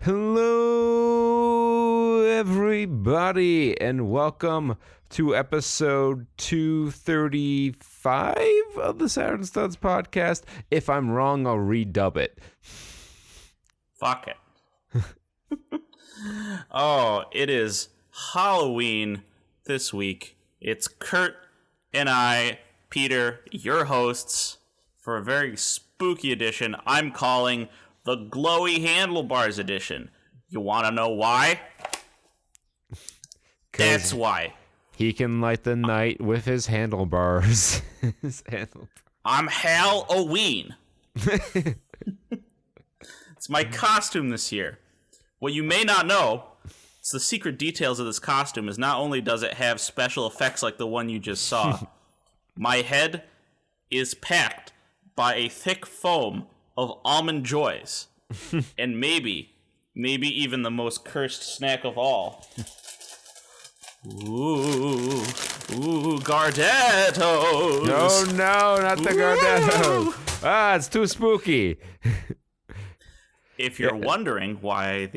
Hello, everybody, and welcome to episode 235 of the Saturn Studs podcast. If I'm wrong, I'll redub it. Fuck it. Oh, it is Halloween this week. It's Kurt and I, Peter, your hosts, for a very spooky edition I'm calling the Glowy Handlebars edition. You want to know why? That's why. He can light the night with his handlebars. I'm Halloween. It's my costume this year. What you may not know, it's the secret details of this costume, is not only does it have special effects like the one you just saw, my head is packed by a thick foam of Almond Joys. And maybe even the most cursed snack of all. Ooh, Gardettos. No, not the Gardettos. Ah, it's too spooky. If you're wondering why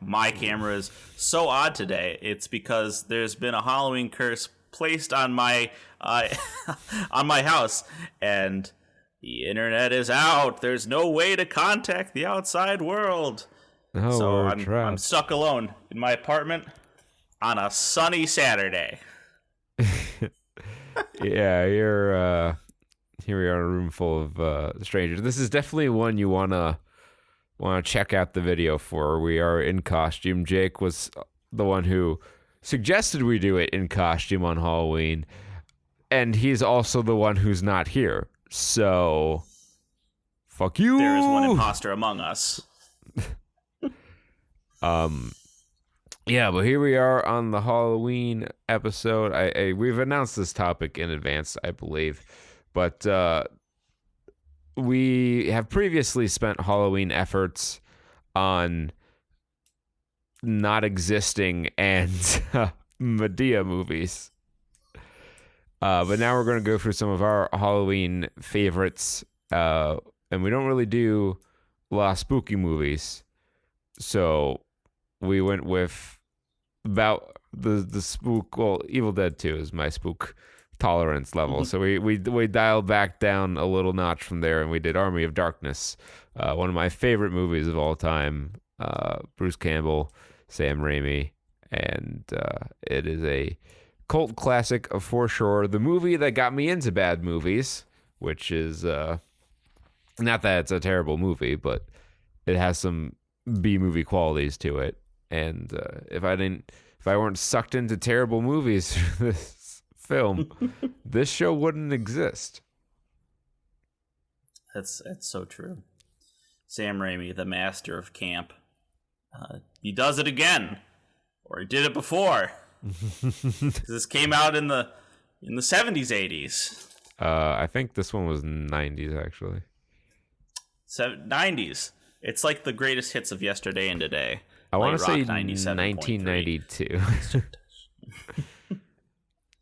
my camera is so odd today, it's because there's been a Halloween curse placed on my on my house, and the internet is out. There's no way to contact the outside world. Oh, so I'm stuck alone in my apartment on a sunny Saturday. Yeah, you're here we are in a room full of strangers. This is definitely one you wanna check out the video for. We are in costume. Jake was the one who suggested we do it in costume on Halloween, and he's also the one who's not here. So, fuck you. There is one imposter among us. Yeah, but here we are on the Halloween episode. We've announced this topic in advance, I believe, but we have previously spent Halloween efforts on not existing and Medea movies. But now we're going to go through some of our Halloween favorites, and we don't really do a lot of spooky movies, so we went with about the spook. Well, Evil Dead 2 is my spook tolerance level, so we dialed back down a little notch from there, and we did Army of Darkness, one of my favorite movies of all time. Bruce Campbell, Sam Raimi, and it is a cult classic for sure. The movie that got me into bad movies, which is not that it's a terrible movie, but it has some B-movie qualities to it. And if I weren't sucked into terrible movies for this film, this show wouldn't exist. That's so true. Sam Raimi, the master of camp. He does it again, or he did it before. This came out in the 70s, 80s. I think this one was 90s actually. 90s. It's like the greatest hits of yesterday and today. I want to say 1992.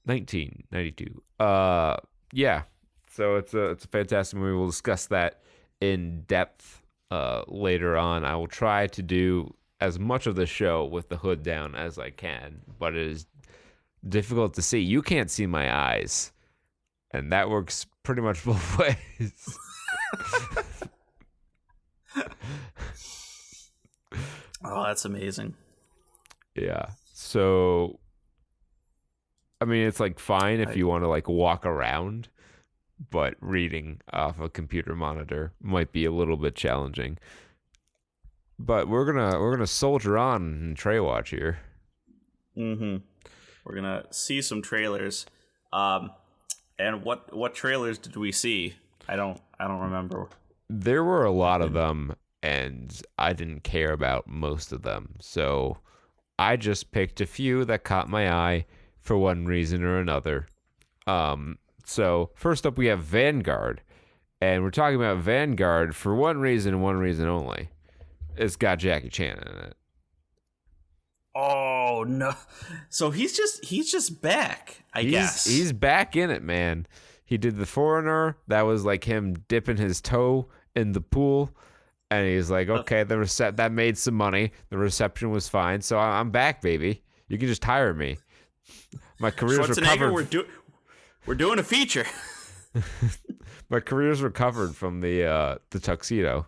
1992. Yeah. So it's a fantastic movie. We'll discuss that in depth later on. I will try to do as much of the show with the hood down as I can, but it is difficult to see. You can't see my eyes, and that works pretty much both ways. Oh, that's amazing. Yeah. So, I mean, it's like fine if you want to like walk around, but reading off a computer monitor might be a little bit challenging. But we're gonna soldier on and tray watch here. Mm-hmm. We're gonna see some trailers. And what trailers did we see? I don't remember. There were a lot of them, and I didn't care about most of them. So I just picked a few that caught my eye for one reason or another. So first up, we have Vanguard. And we're talking about Vanguard for one reason and one reason only. It's got Jackie Chan in it. Oh no! So he's just back, I guess. He's back in it, man. He did The Foreigner. That was like him dipping his toe in the pool, and he's like, okay, that made some money. The reception was fine, so I'm back, baby. You can just hire me. My career's recovered. We're doing a feature. My career's recovered from the tuxedo.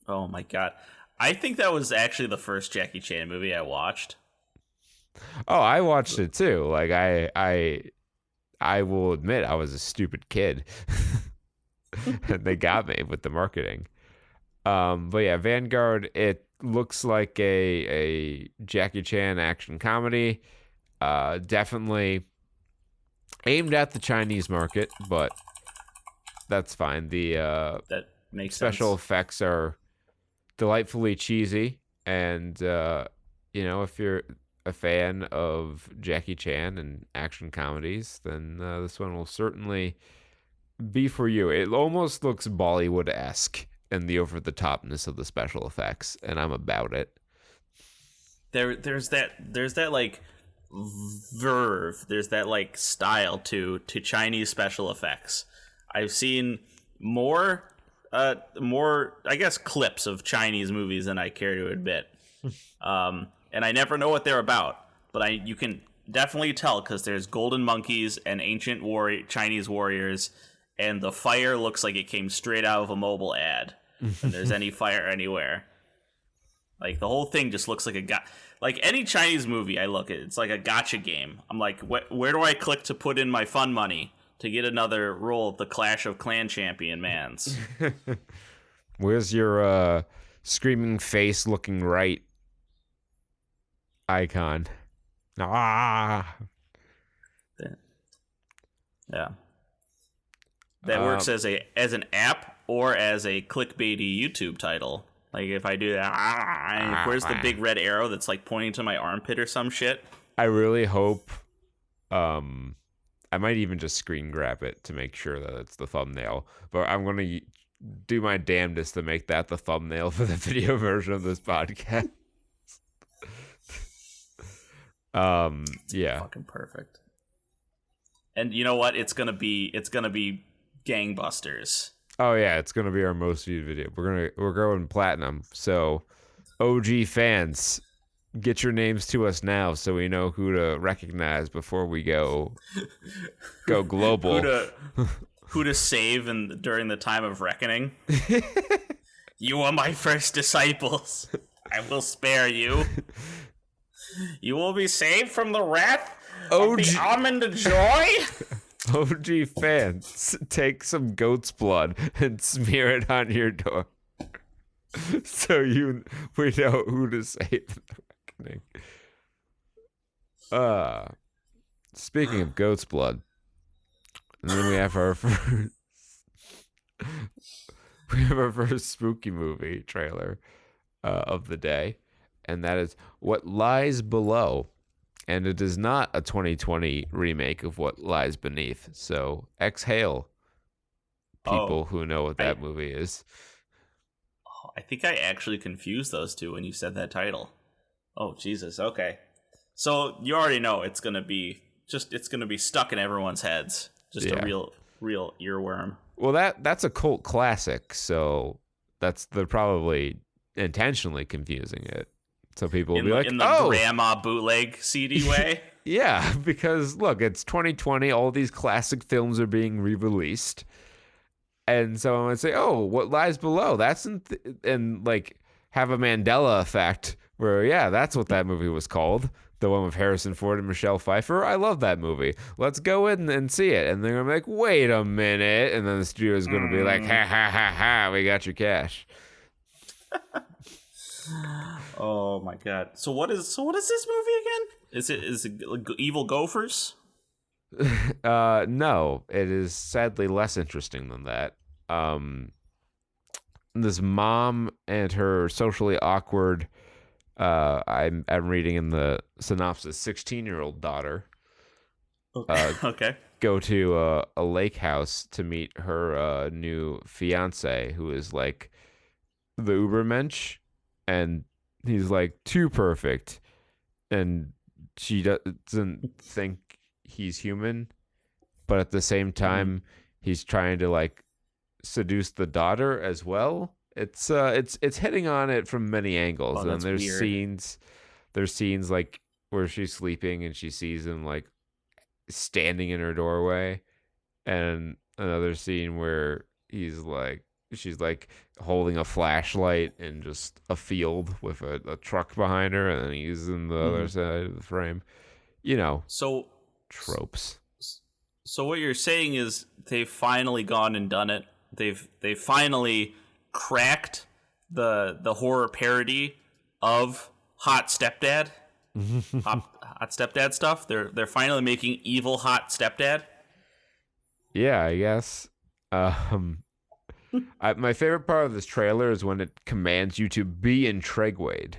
Oh my god. I think that was actually the first Jackie Chan movie I watched. Oh, I watched it too. Like I will admit I was a stupid kid. And they got me with the marketing. But yeah, Vanguard, it looks like a Jackie Chan action comedy. Definitely aimed at the Chinese market, but that's fine. The that makes special sense. effects are delightfully cheesy, and if you're a fan of Jackie Chan and action comedies, then this one will certainly be for you. It almost looks Bollywood-esque in the over-the-topness of the special effects, and I'm about it. There's that like verve, there's that like style to Chinese special effects. I've seen more I guess clips of Chinese movies than I care to admit. And I never know what they're about, but you can definitely tell because there's golden monkeys and ancient Chinese warriors, and the fire looks like it came straight out of a mobile ad. If there's any fire anywhere. Like the whole thing just looks like like any Chinese movie I look at, it's like a gotcha game. I'm like, where do I click to put in my fun money to get another role of the Clash of Clan Champion Mans? Where's your screaming face looking right icon? Ah. Yeah. That works as an app or as a clickbaity YouTube title. Like if I do that, where's the big red arrow that's like pointing to my armpit or some shit? I really hope I might even just screen grab it to make sure that it's the thumbnail. But I'm going to do my damnedest to make that the thumbnail for the video version of this podcast. Yeah. Fucking perfect. And you know what? It's gonna be gangbusters. Oh yeah, it's gonna be our most viewed video. We're going platinum. So OG fans, get your names to us now so we know who to recognize before we go global. who to save during the time of reckoning. You are my first disciples. I will spare you. You will be saved from the wrath of the almond joy. OG fans, take some goat's blood and smear it on your door, so we know who to save in the reckoning. Speaking of goat's blood, and then we have our first spooky movie trailer of the day, and that is What Lies Below. And it is not a 2020 remake of What Lies Beneath. So exhale, people who know what that movie is. I think I actually confused those two when you said that title. Oh, Jesus. Okay. So you already know it's going to be stuck in everyone's heads. Just a real earworm. Well, that's a cult classic. So they're probably intentionally confusing it. So people will be like, in the grandma bootleg CD way? Yeah, because look, it's 2020. All these classic films are being re-released. And so I would say, oh, What Lies Below? That's and like have a Mandela effect where, yeah, that's what that movie was called. The one with Harrison Ford and Michelle Pfeiffer. I love that movie. Let's go in and see it. And they're going to be like, wait a minute. And then the studio is going to be like, ha, ha, ha, ha, we got your cash. Oh my god! So what is this movie again? Is it Evil Gophers? No, it is sadly less interesting than that. This mom and her socially awkward, I'm reading in the synopsis, 16-year-old daughter. Okay. Go to a lake house to meet her new fiance, who is like the Ubermensch. And he's like too perfect, and she doesn't think he's human, but at the same Mhm. time he's trying to like seduce the daughter as well. It's hitting on it from many angles, Oh, and that's weird. there's scenes like where she's sleeping and she sees him like standing in her doorway, and another scene where she's like holding a flashlight in just a field with a truck behind her, and then he's in the other Mhm. side of the frame. You know, So, tropes. so what you're saying is they've finally gone and done it. They've finally cracked the horror parody of Hot Stepdad, hot stepdad stuff. They're finally making evil hot stepdad. Yeah, I guess. Um, my favorite part of this trailer is when it commands you to be in Tregwade.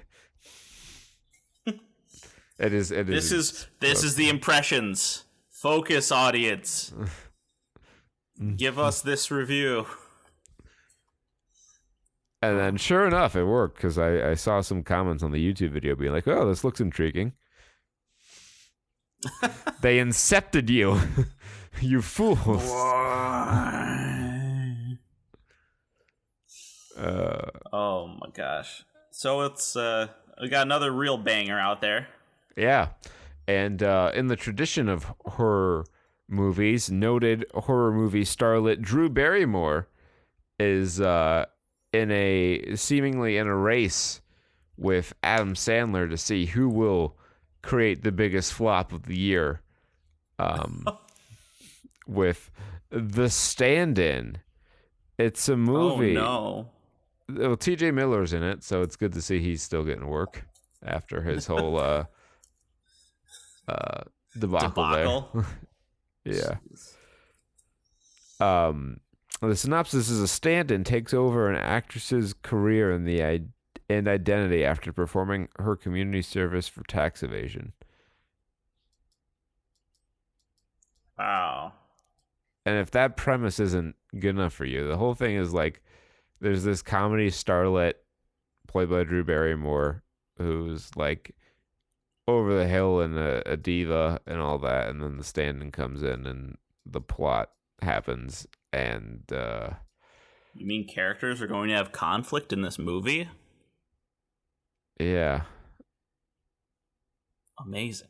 It is. It This is. is this is the impressions. Focus, audience. Give us this review. And then, sure enough, it worked because I saw some comments on the YouTube video being like, "Oh, this looks intriguing." They incepted you, you fools. Oh my gosh. So it's we got another real banger out there. Yeah, and in the tradition of horror movies, noted horror movie starlet Drew Barrymore is seemingly in a race with Adam Sandler to see who will create the biggest flop of the year. Um, with The Stand-In. It's a Oh movie. no. Well, T.J. Miller's in it, so it's good to see he's still getting work after his whole debacle there. Debacle. Yeah. The synopsis is: a stand-in takes over an actress's career and identity after performing her community service for tax evasion. Wow. And if that premise isn't good enough for you, the whole thing is like there's this comedy starlet played by Drew Barrymore who's like over the hill and a diva and all that, and then the stand-in comes in and the plot happens, and You mean characters are going to have conflict in this movie? yeah, Amazing.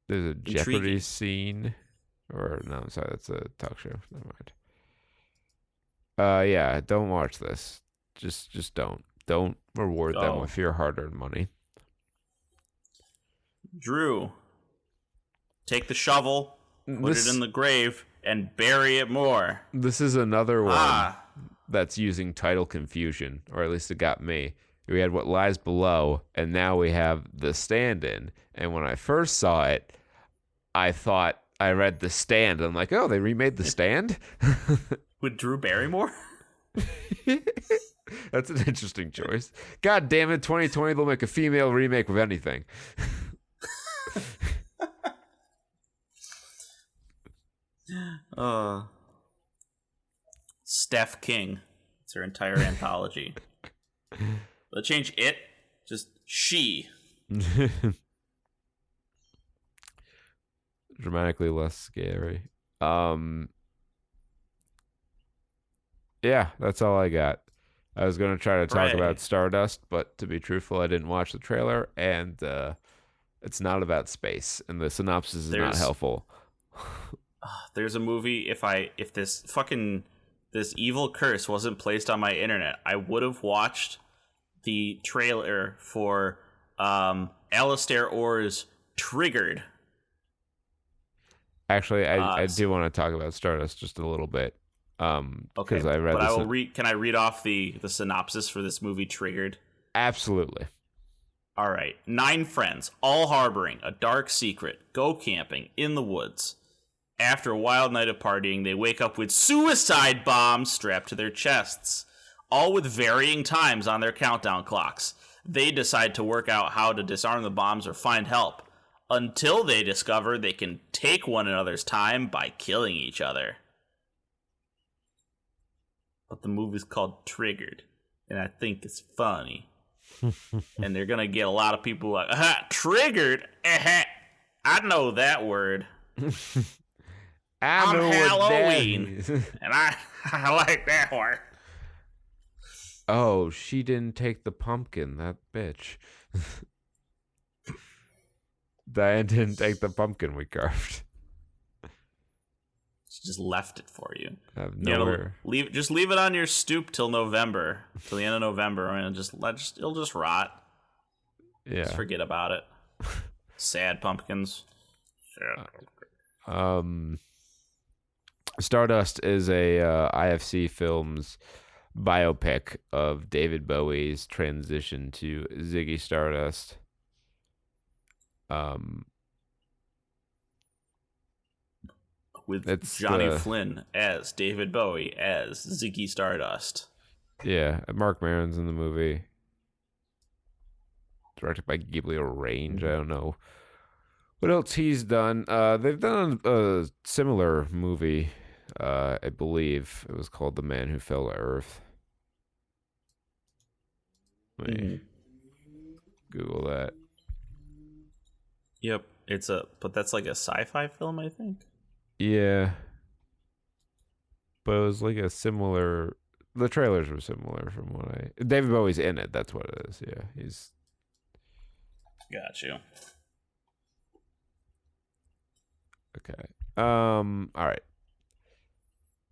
there's a Intriguing. Jeopardy scene, or no, I'm sorry, that's a talk show. Never mind. Yeah, don't watch this. Just don't reward them Oh. with your hard-earned money. Drew, take the shovel, put it in the grave, and bury it more. This is another one Ah. that's using title confusion, or at least it got me. We had What Lies Below, and now we have The Stand-In. And when I first saw it, I thought I read The Stand. I'm like, oh, they remade The Stand? With Drew Barrymore? That's an interesting choice. God damn it, 2020, they'll make a female remake with anything. Steph King. It's her entire anthology. They'll change it. Just she. Dramatically less scary. Yeah, that's all I got. I was going to try to talk Hooray. about Stardust, but to be truthful, I didn't watch the trailer, and it's not about space, and the synopsis is not helpful. There's a movie. If this evil curse wasn't placed on my internet, I would have watched the trailer for Alistair Orr's Triggered. Actually, I do want to talk about Stardust just a little bit. Okay, because I read but this. I will read. Can I read off the synopsis for this movie, Triggered? Absolutely. All right. 9 friends, all harboring a dark secret, go camping in the woods. After a wild night of partying, they wake up with suicide bombs strapped to their chests, all with varying times on their countdown clocks. They decide to work out how to disarm the bombs or find help, until they discover they can take one another's time by killing each other. But the movie's called Triggered, and I think it's funny. And they're gonna get a lot of people like, triggered. I know that word. I I'm know Halloween, what that is. and I like that word. Oh, she didn't take the pumpkin, that bitch. Diane didn't take the pumpkin we carved. She just left it for you. I have You know, nowhere. leave it on your stoop till November, till the end of November, and it'll just rot. Yeah. Just forget about it. Sad pumpkins. Stardust is a IFC Films biopic of David Bowie's transition to Ziggy Stardust. With Johnny Flynn as David Bowie as Ziggy Stardust. Yeah, Mark Maron's in the movie. Directed by Ghibli Range. I don't know what else he's done. They've done a similar movie. I believe it was called The Man Who Fell to Earth. Let me Google that. Yep, but that's like a sci-fi film, I think. Yeah, but it was like a similar. The trailers were similar from what David Bowie's in it. That's what it is. Yeah, he's. Got you. Okay. All right.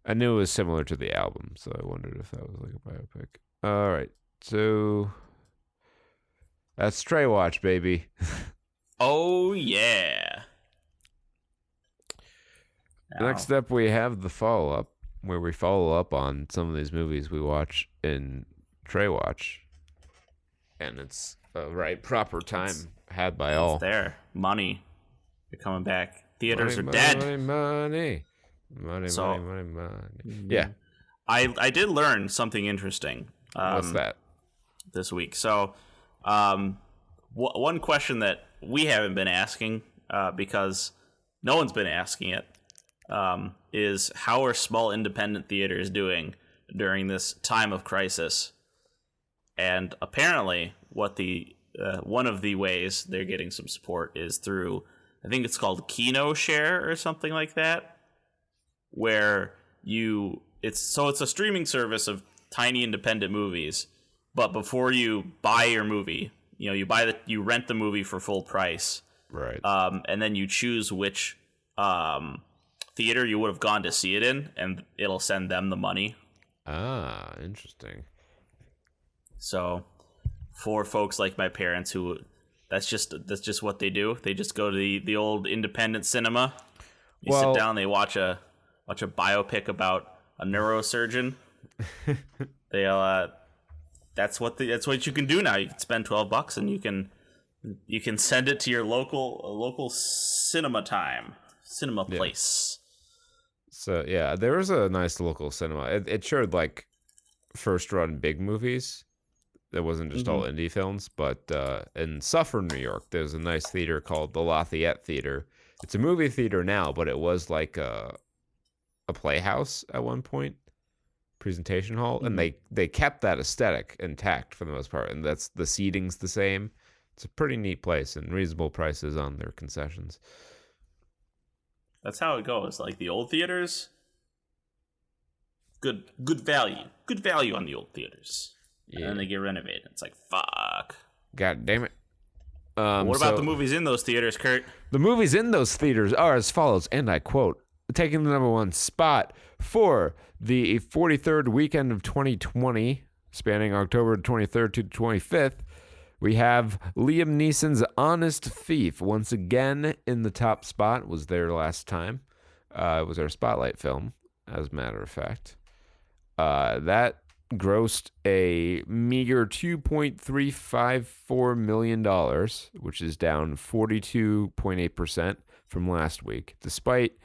I knew it was similar to the album, so I wondered if that was like a biopic. All right. So that's Stray Watch, baby. Oh yeah. Next up, we have the follow-up, where we follow up on some of these movies we watch in Trey Watch, and it's a right proper time had by all. It's there. Money. You're coming back. Theaters Money, are dead. Money. Yeah. I did learn something interesting. What's that? This week. So, one question that we haven't been asking, because no one's been asking it, is how are small independent theaters doing during this time of crisis? And apparently, what the one of the ways they're getting some support is through, I think it's called Kino Share or something like that, where it's a streaming service of tiny independent movies, but before you buy your movie, you rent the movie for full price, right? And then you choose which theater you would have gone to see it in, and it'll send them the money. Ah, interesting. So, for folks like my parents, who that's just what they do. They just go to the old independent cinema. You sit down, they watch a biopic about a neurosurgeon. That's what you can do now. You can spend $12 and you can send it to your local cinema place. So yeah, there was a nice local cinema. It showed like first run big movies. It wasn't just all indie films, but in Suffern, New York, there's a nice theater called the Lafayette Theater. It's a movie theater now, but it was like a playhouse at one point, presentation hall, and they kept that aesthetic intact for the most part, and that's the seating's the same. It's a pretty neat place and reasonable prices on their concessions. That's how it goes. Like the old theaters, good value on the old theaters. Yeah. And then they get renovated. It's like, fuck. God damn it. What about the movies in those theaters, Kurt? The movies in those theaters are as follows, and I quote, taking the number one spot for the 43rd weekend of 2020, spanning October 23rd to 25th, we have Liam Neeson's Honest Thief. Once again in the top spot. Was there last time. It was our spotlight film, as a matter of fact. That grossed a meager $2.354 million, which is down 42.8% from last week, despite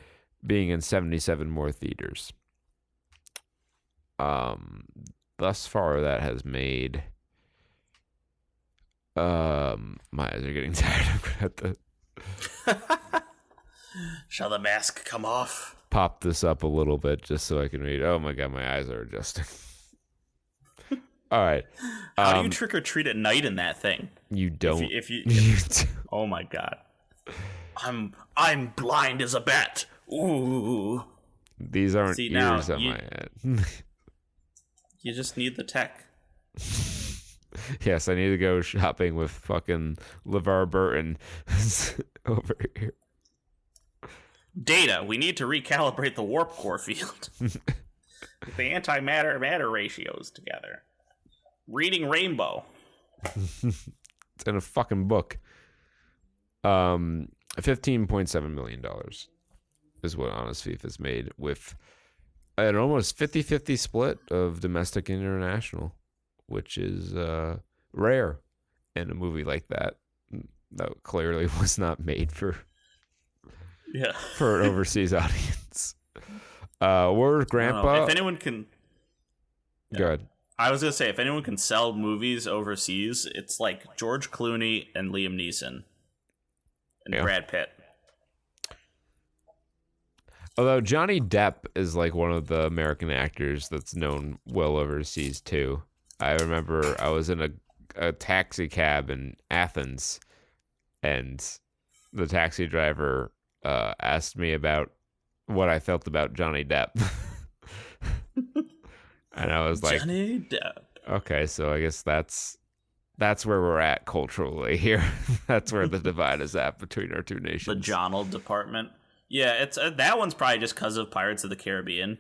being in 77 more theaters. Thus far, that has made... my eyes are getting tired. I'm gonna have to... Shall the mask come off? Pop this up a little bit just so I can read. Oh my god, my eyes are adjusting. All right. How do you trick or treat at night in that thing? You don't. Oh my god. I'm blind as a bat. Ooh. These aren't See, ears now on my head. You just need the tech. Yes, I need to go shopping with fucking LeVar Burton over here. Data, we need to recalibrate the warp core field. Get the antimatter matter ratios together. Reading Rainbow. It's in a fucking book. $15.7 million is what Honest Thief has made, with an almost 50-50 split of domestic and international, which is rare in a movie like that. That clearly was not made for an overseas audience. Word Grandpa. If anyone can, good. I was gonna say, if anyone can sell movies overseas, it's like George Clooney and Liam Neeson and Brad Pitt. Although Johnny Depp is like one of the American actors that's known well overseas too. I remember I was in a taxi cab in Athens, and the taxi driver asked me about what I felt about Johnny Depp. And I was like, Johnny Depp. Okay, so I guess that's where we're at culturally here. That's where the divide is at between our two nations. The Jonald department. Yeah, it's that one's probably just because of Pirates of the Caribbean.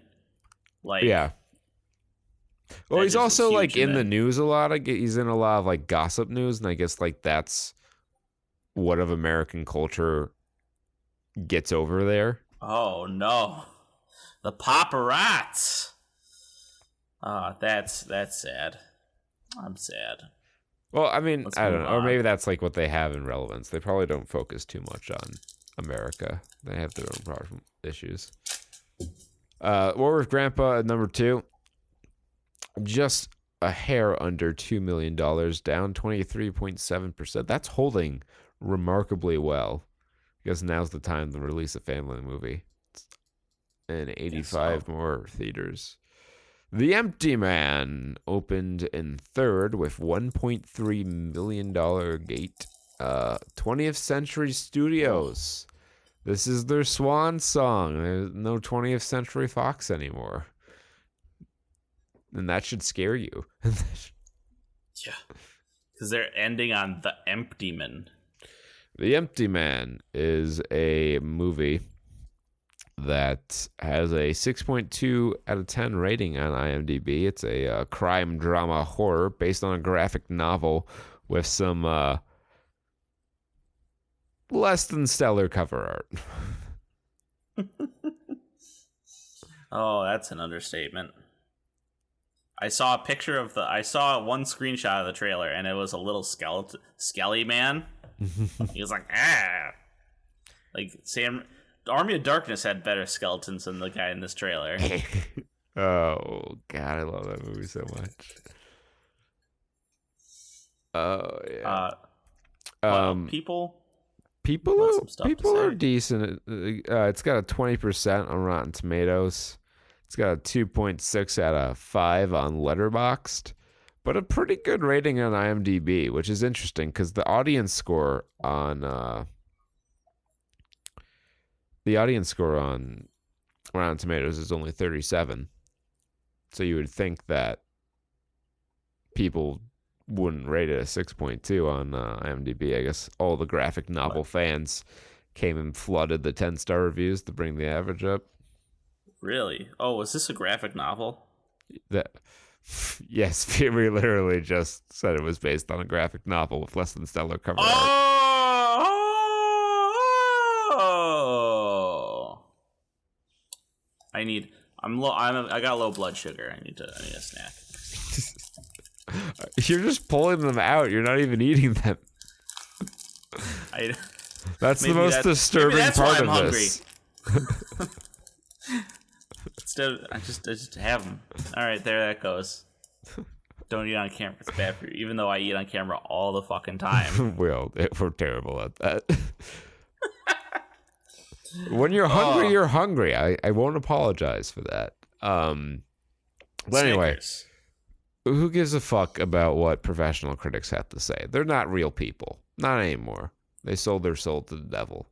Like, yeah. Well, he's also like in the news a lot. He's in a lot of like gossip news, and I guess like that's what of American culture gets over there. Oh no, the paparazzi. That's sad. I'm sad. Well, I mean, Let's I don't move know. Or on. maybe that's like what they have in relevance. They probably don't focus too much on America. They have their own problem issues. War with Grandpa at number 2. Just a hair under $2 million, down 23.7%. That's holding remarkably well, because now's the time to release a family movie. And 85 more theaters. The Empty Man opened in 3rd with $1.3 million gate. 20th Century Studios. This is their swan song. There's no 20th Century Fox anymore. And that should scare you. Yeah. Because they're ending on The Empty Man. The Empty Man is a movie that has a 6.2 out of 10 rating on IMDb. It's a crime drama horror based on a graphic novel with some less than stellar cover art. Oh, that's an understatement. I saw one screenshot of the trailer, and it was a little skelly man. He was like, ah. Like, Army of Darkness had better skeletons than the guy in this trailer. Oh, God, I love that movie so much. Oh, yeah. People are decent. It's got a 20% on Rotten Tomatoes. It's got a 2.6 out of 5 on Letterboxd, but a pretty good rating on IMDb, which is interesting because the audience score on Rotten Tomatoes is only 37. So you would think that people wouldn't rate it a 6.2 on IMDb. I guess all the graphic novel fans came and flooded the 10-star reviews to bring the average up. Really? Oh, was this a graphic novel? Yes, we literally just said it was based on a graphic novel with less than stellar cover art. Oh! I got low blood sugar. I need a snack. You're just pulling them out. You're not even eating them. That's the most disturbing part of this. Instead, I just have them. All right, there that goes. Don't eat on camera. It's bad for you. Even though I eat on camera all the fucking time. We're terrible at that. When you're hungry, you're hungry. I won't apologize for that. But anyway, who gives a fuck about what professional critics have to say? They're not real people. Not anymore. They sold their soul to the devil.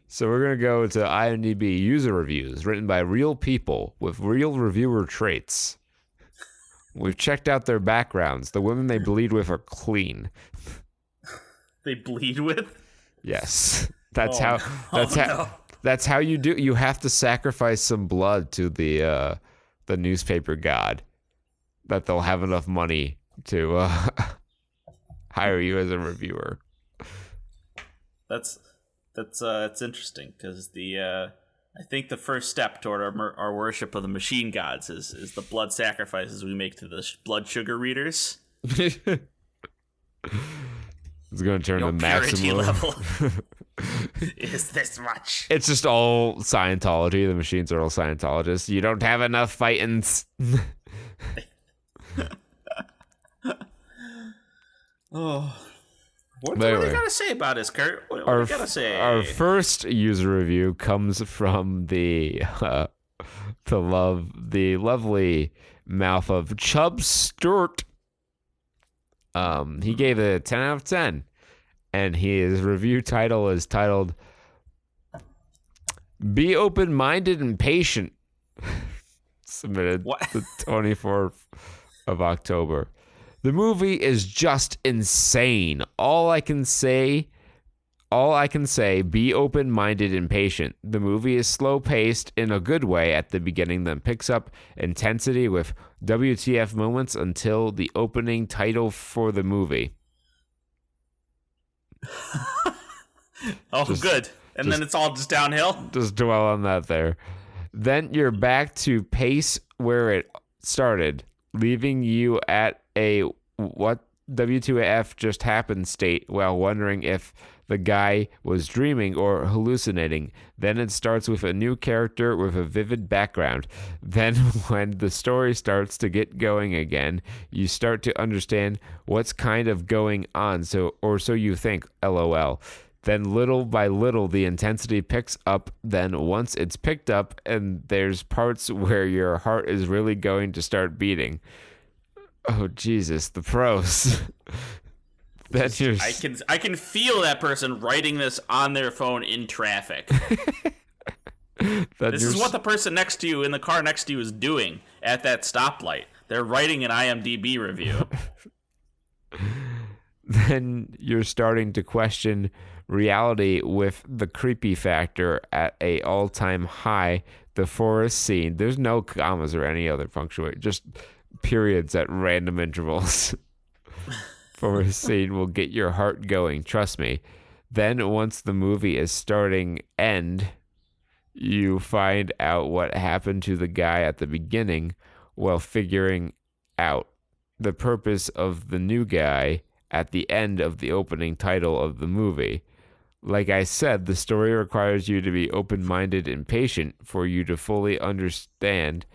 So we're going to go to IMDb user reviews written by real people with real reviewer traits. We've checked out their backgrounds. The women they bleed with are clean. They bleed with? Yes. That's how you do. You have to sacrifice some blood to the newspaper god that they'll have enough money to hire you as a reviewer. That's interesting because I think the first step toward our worship of the machine gods is the blood sacrifices we make to the blood sugar readers. It's going to turn the maximum level is this much. It's just all Scientology. The machines are all Scientologists. You don't have enough fightins. Oh. What do they got to say about this, Kurt? What do they got to say? Our first user review comes from the lovely mouth of Chubb Stewart. He gave it a 10 out of 10. And his review title is titled Be Open-Minded and Patient. Submitted the 24th of October. The movie is just insane. All I can say, be open-minded and patient. The movie is slow-paced in a good way at the beginning, then picks up intensity with WTF moments until the opening title for the movie. Good. And then it's all just downhill? Just dwell on that there. Then you're back to pace where it started, leaving you at a what W2F just happened state while wondering if the guy was dreaming or hallucinating. Then it starts with a new character with a vivid background. Then when the story starts to get going again, you start to understand what's kind of going on, so you think, LOL. Then little by little, the intensity picks up. Then once it's picked up, and there's parts where your heart is really going to start beating. Oh, Jesus, the pros. I can feel that person writing this on their phone in traffic. This is what the person next to you in the car next to you is doing at that stoplight. They're writing an IMDb review. Then you're starting to question reality with the creepy factor at a all-time high. The forest scene. There's no commas or any other punctuation, just periods at random intervals. Forest scene will get your heart going, trust me. Then once the movie is starting end, you find out what happened to the guy at the beginning while figuring out the purpose of the new guy at the end of the opening title of the movie. Like I said, the story requires you to be open-minded and patient for you to fully understand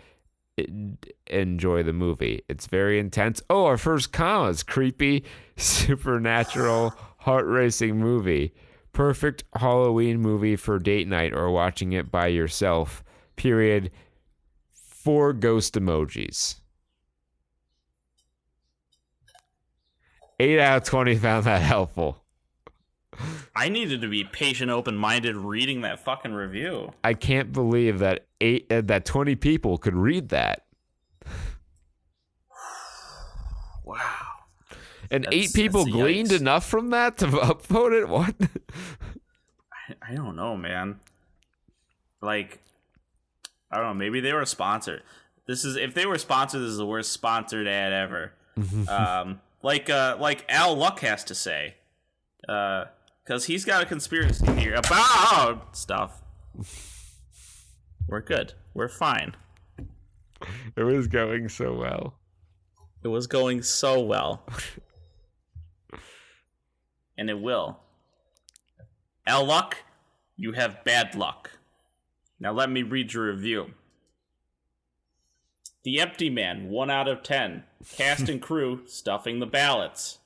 and enjoy the movie. It's very intense. Oh, our first commas. Creepy, supernatural, heart-racing movie. Perfect Halloween movie for date night or watching it by yourself. Period. 4 ghost emojis. 8 out of 20 found that helpful. I needed to be patient, open-minded reading that fucking review. I can't believe that 20 people could read that. Wow. And 8 people gleaned enough from that to upvote it? What? I don't know, man. Like, I don't know. Maybe they were sponsored. If they were sponsored, this is the worst sponsored ad ever. Like Al Luck has to say. Because he's got a conspiracy theory about stuff. We're good. We're fine. It was going so well. It was going so well. And it will. Al Luck, you have bad luck. Now let me read your review. The Empty Man, 1 out of 10. Cast and crew, stuffing the ballots.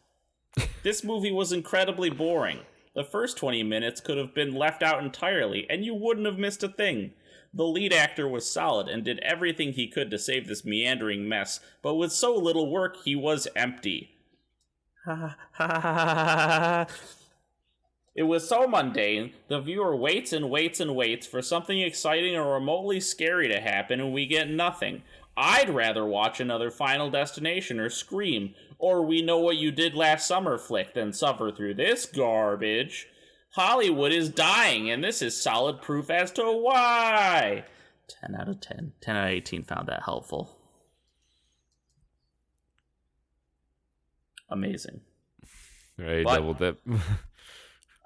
This movie was incredibly boring. The first 20 minutes could have been left out entirely, and you wouldn't have missed a thing. The lead actor was solid and did everything he could to save this meandering mess, but with so little work, he was empty. It was so mundane, the viewer waits and waits and waits for something exciting or remotely scary to happen, and we get nothing. I'd rather watch another Final Destination or Scream, or We Know What You Did Last Summer flick than suffer through this garbage. Hollywood is dying, and this is solid proof as to why. 10 out of 10. 10 out of 18 found that helpful. Amazing. Ready to double dip?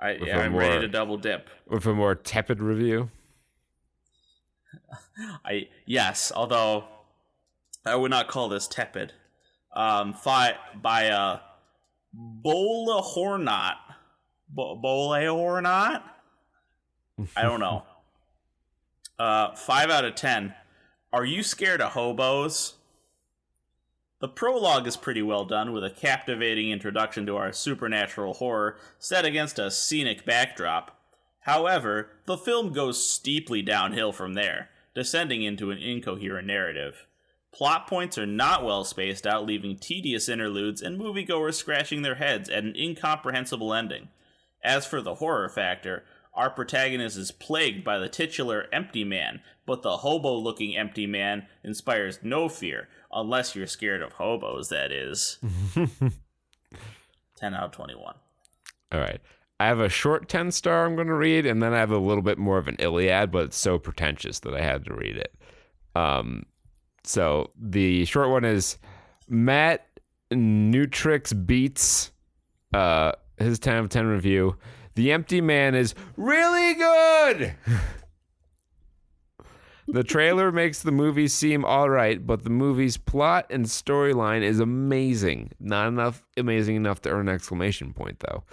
I'm ready to double dip. With a more tepid review? Yes, although I would not call this tepid. By Bola Hornot. Bola Hornot? I don't know. 5 out of 10. Are you scared of hobos? The prologue is pretty well done, with a captivating introduction to our supernatural horror set against a scenic backdrop. However, the film goes steeply downhill from there, descending into an incoherent narrative. Plot points are not well spaced out, leaving tedious interludes and moviegoers scratching their heads at an incomprehensible ending. As for the horror factor, our protagonist is plagued by the titular empty man, but the hobo-looking empty man inspires no fear, unless you're scared of hobos, that is. 10 out of 21. All right. I have a short 10-star I'm going to read, and then I have a little bit more of an Iliad, but it's so pretentious that I had to read it. So the short one is Matt Nutrix Beats, his 10 out of 10 review. The Empty Man is really good! The trailer makes the movie seem alright, but the movie's plot and storyline is amazing. Not amazing enough to earn an exclamation point, though.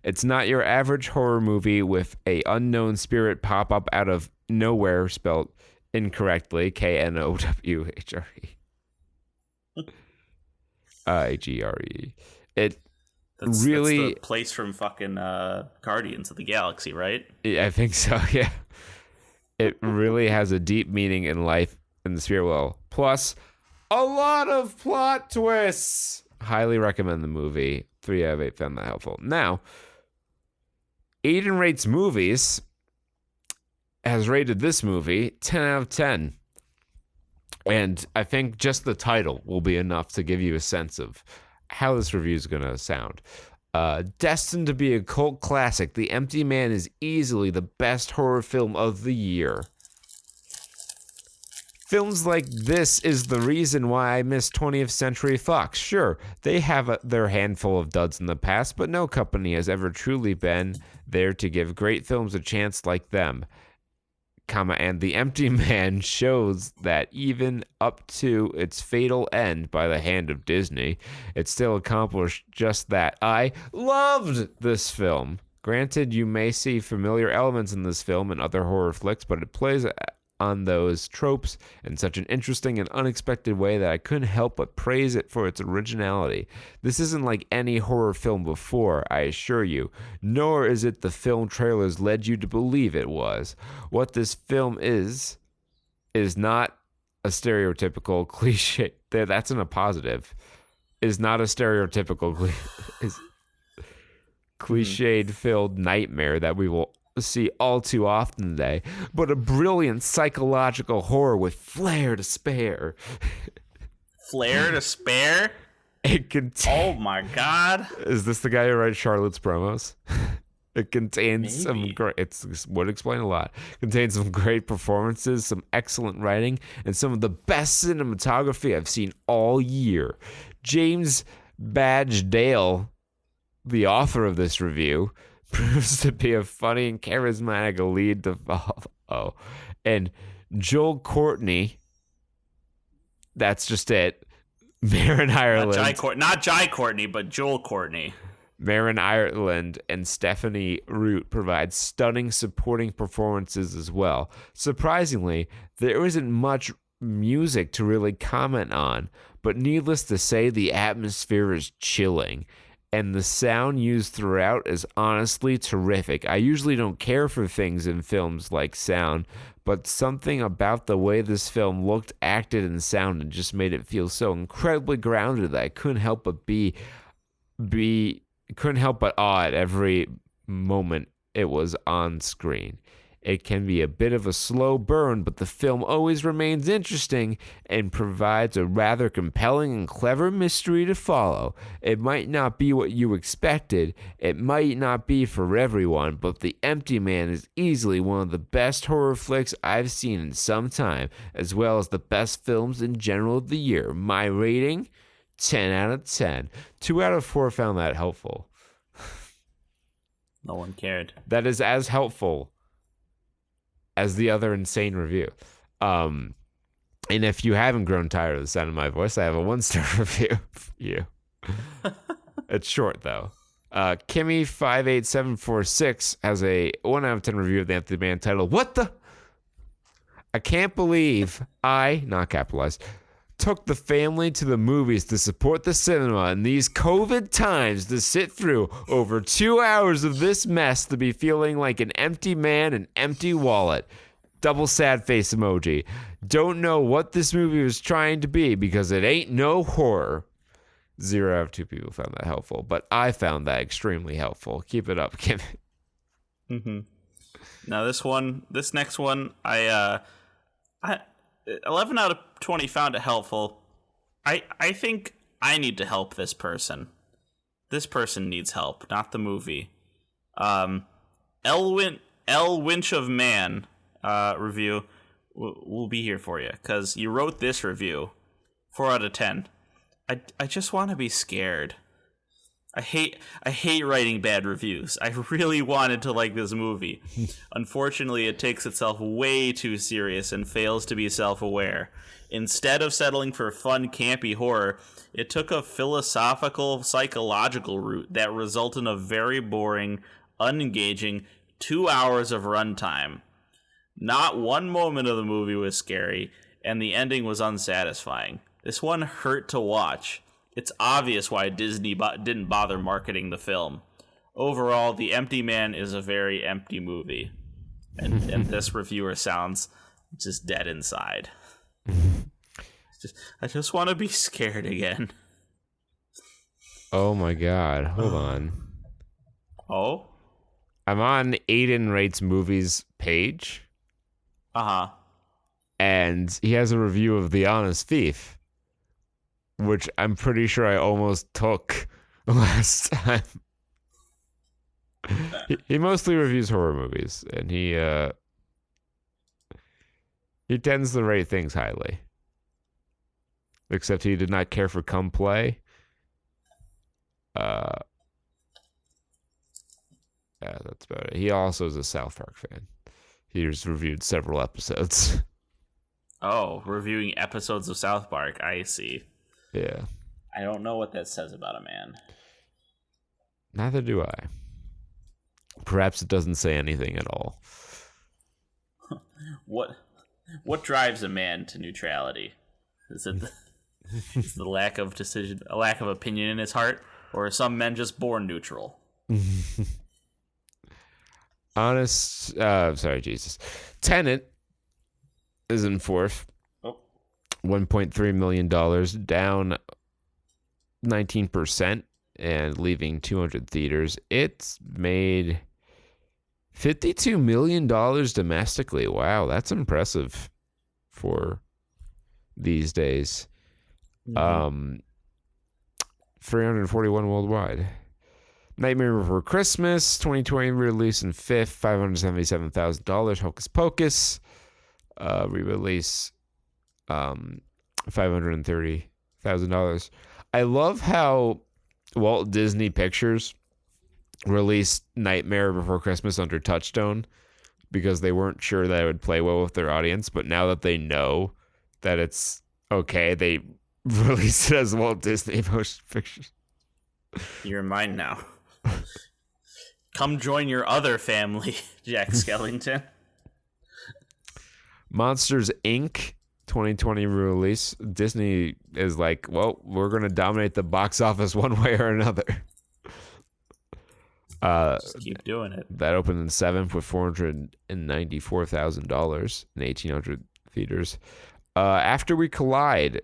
It's not your average horror movie with a unknown spirit pop up out of nowhere, spelled incorrectly, Knowwhre. Hgre. That's the place from fucking Guardians of the Galaxy, right? Yeah, I think so, yeah. It really has a deep meaning in life in the spirit world. Plus, a lot of plot twists. Highly recommend the movie. 3 out of 8 found that helpful. Now, Aiden Rates Movies has rated this movie 10 out of 10. And I think just the title will be enough to give you a sense of how this review is going to sound. Destined to be a cult classic, The Empty Man is easily the best horror film of the year. Films like this is the reason why I miss 20th Century Fox. Sure, they have their handful of duds in the past, but no company has ever truly been there to give great films a chance like them. And The Empty Man shows that even up to its fatal end by the hand of Disney, it still accomplished just that. I loved this film. Granted, you may see familiar elements in this film and other horror flicks, but it plays on those tropes in such an interesting and unexpected way that I couldn't help but praise it for its originality. This isn't like any horror film before, I assure you, nor is it the film trailers led you to believe it was. What this film is not a stereotypical cliche. That's in a positive. Is not a stereotypical cliched-filled nightmare that we will see all too often today, but a brilliant psychological horror with flair to spare. Flair to spare? It contains... Oh my god. Is this the guy who writes Charlotte's promos? It contains some great... It would explain a lot. It contains some great performances, some excellent writing, and some of the best cinematography I've seen all year. James Badge Dale, the author of this review, proves to be a funny and charismatic lead to follow. And Joel Courtney, that's just it. Marin Ireland. Not Jai Courtney, but Joel Courtney. Marin Ireland and Stephanie Root provide stunning supporting performances as well. Surprisingly, there isn't much music to really comment on, but needless to say, the atmosphere is chilling. And the sound used throughout is honestly terrific. I usually don't care for things in films like sound, but something about the way this film looked, acted, and sounded just made it feel so incredibly grounded that I couldn't help but couldn't help but awe at every moment it was on screen. It can be a bit of a slow burn, but the film always remains interesting and provides a rather compelling and clever mystery to follow. It might not be what you expected, it might not be for everyone, but The Empty Man is easily one of the best horror flicks I've seen in some time, as well as the best films in general of the year. My rating? 10 out of 10. 2 out of 4 found that helpful. No one cared. That is as helpful as the other insane review. And if you haven't grown tired of the sound of my voice, I have a 1-star review for you. It's short, though. Kimmy58746 has a 1 out of 10 review of The Empty Man titled, "What the? I can't believe I," not capitalized, "took the family to the movies to support the cinema in these COVID times to sit through over 2 hours of this mess to be feeling like an empty man and empty wallet. Double sad face emoji. Don't know what this movie was trying to be because it ain't no horror." 0 out of 2 people found that helpful, but I found that extremely helpful. Keep it up, Kim. Mm-hmm. Now this next one, I 11 out of 20 found it helpful. I think I need to help this person. This person needs help, not the movie. L Winch of Man review will be here for you because you wrote this review. 4 out of 10. I just want to be scared. I hate writing bad reviews. I really wanted to like this movie. Unfortunately, it takes itself way too serious and fails to be self-aware. Instead of settling for fun, campy horror, it took a philosophical, psychological route that resulted in a very boring, unengaging 2 hours of runtime. Not one moment of the movie was scary, and the ending was unsatisfying. This one hurt to watch. It's obvious why Disney didn't bother marketing the film. Overall, The Empty Man is a very empty movie. And this reviewer sounds just dead inside. I just want to be scared again. Oh my God. Hold on. Oh? I'm on Aiden Rates Movies page. Uh-huh. And he has a review of The Honest Thief, which I'm pretty sure I almost took last time. He mostly reviews horror movies, and he tends to rate things highly. Except he did not care for Come Play. Yeah, that's about it. He also is a South Park fan. He's reviewed several episodes. Oh, reviewing episodes of South Park. I see. Yeah. I don't know what that says about a man. Neither do I. Perhaps it doesn't say anything at all. What drives a man to neutrality? Is it the lack of decision, a lack of opinion in his heart, or are some men just born neutral? Tenet is in fourth. Oh. $1.3 million, down 19% and leaving 200 theaters. It's made $52 million domestically. Wow, that's impressive for these days. 341 worldwide. Nightmare Before Christmas, 2020 release in fifth, $577,000. Hocus Pocus, re-release, $530,000. I love how Walt Disney Pictures released Nightmare Before Christmas under Touchstone because they weren't sure that it would play well with their audience, but now that they know that it's okay, they released it as Walt Disney Motion Pictures. You're mine now. Come join your other family, Jack Skellington. Monsters, Inc. 2020 release. Disney is like, well, we're going to dominate the box office one way or another. Just keep doing it. That opened in seventh with $494,000 in 1,800 theaters. After We Collide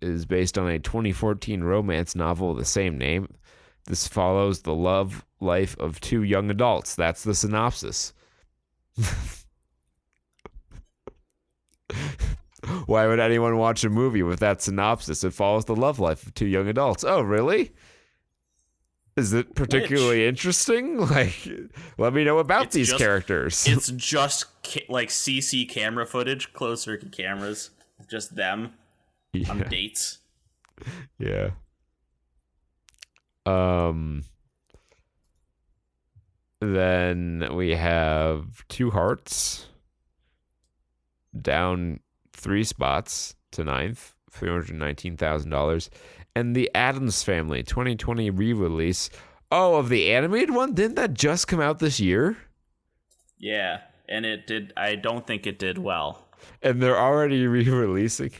is based on a 2014 romance novel of the same name. This follows the love life of two young adults. That's the synopsis. Why would anyone watch a movie with that synopsis? It follows the love life of two young adults. Oh, really? Is it particularly interesting? Like, let me know about these characters. It's just like CC camera footage, closed circuit cameras, just them on dates. Yeah. Then we have Two Hearts down 3 spots to ninth, $319,000. And The Addams Family 2020 re-release. Oh, of the animated one? Didn't that just come out this year? Yeah, and it did. I don't think it did well. And they're already re-releasing.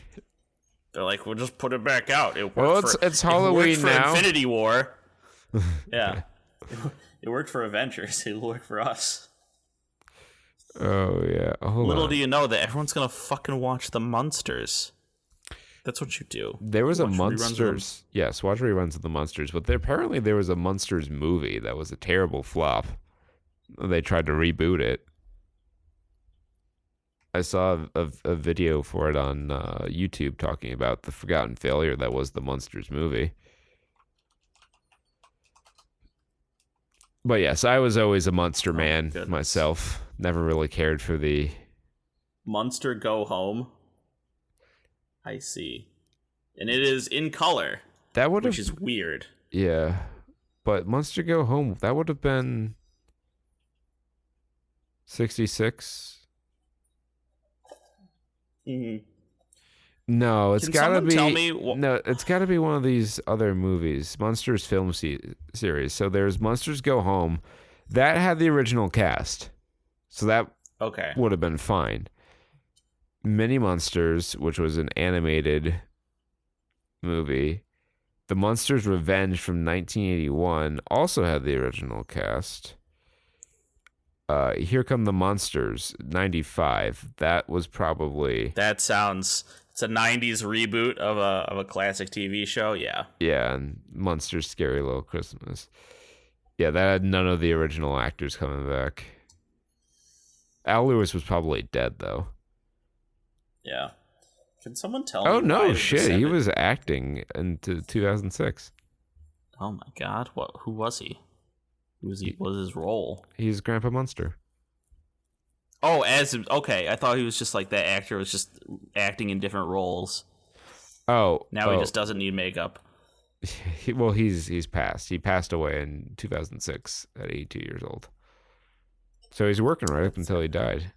They're like, we'll just put it back out. It's Halloween it worked for now. Infinity War. Yeah. It worked for Avengers. It worked for us. Oh, yeah. Little do you know that everyone's going to fucking watch The Munsters. That's what you do. There was a Munsters. Yes, watch reruns of The Munsters. But apparently there was a Munsters movie that was a terrible flop. They tried to reboot it. I saw a video for it on YouTube talking about the forgotten failure that was the Munsters movie. But yes, I was always a Munster man myself. Never really cared for the... Munster Go Home? I see. And it is in color, which is weird. Yeah. But Munster Go Home, that would have been 66. Mm-hmm. No, it's got to be. Tell me no, it's got to be one of these other movies, Munsters film series. So there's Munsters Go Home, that had the original cast, so that would have been fine. Mini Munsters, which was an animated movie, The Munsters Revenge from 1981, also had the original cast. Here Come the Monsters, 95. That was probably... That sounds... It's a 90s reboot of a classic TV show, yeah. Yeah, and Munsters Scary Little Christmas. Yeah, that had none of the original actors coming back. Al Lewis was probably dead, though. Yeah. Can someone tell me? Oh, no, shit. He was acting into 2006. Oh, my God. Who was he? What was his role? He's Grandpa Munster. Oh, okay. I thought he was just like that actor was just acting in different roles. Oh. Now he just doesn't need makeup. He's passed. He passed away in 2006 at 82 years old. So he's working right up until he died.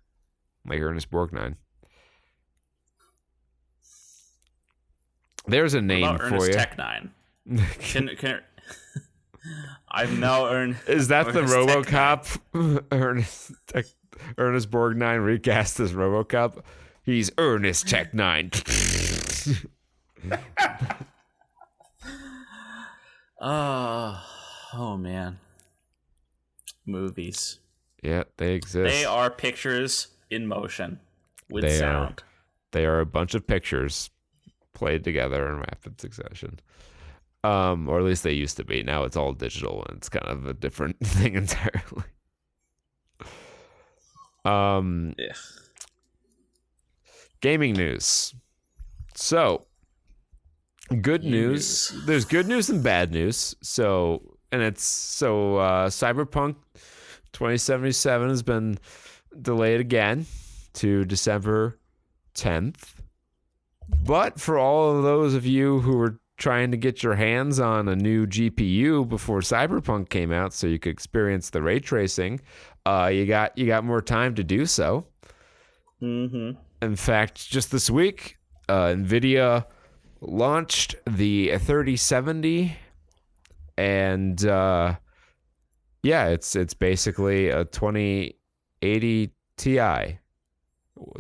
Like Ernest Borgnine. There's a name for Ernest you. Tech9. Can I've now earned. Is that the RoboCop? Ernest Borgnine recast as RoboCop. He's Ernest Tech9. Oh man. Movies. Yeah, they exist. They are pictures in motion with sound. They are a bunch of pictures played together in rapid succession. Or at least they used to be. Now it's all digital and it's kind of a different thing entirely. Gaming news. So, good news. There's good news and bad news. Cyberpunk 2077 has been delayed again to December 10th. But for all of those of you who were trying to get your hands on a new GPU before Cyberpunk came out so you could experience the ray tracing, you got more time to do so. Mm-hmm. In fact, just this week, NVIDIA launched the 3070, and it's basically a 2080 Ti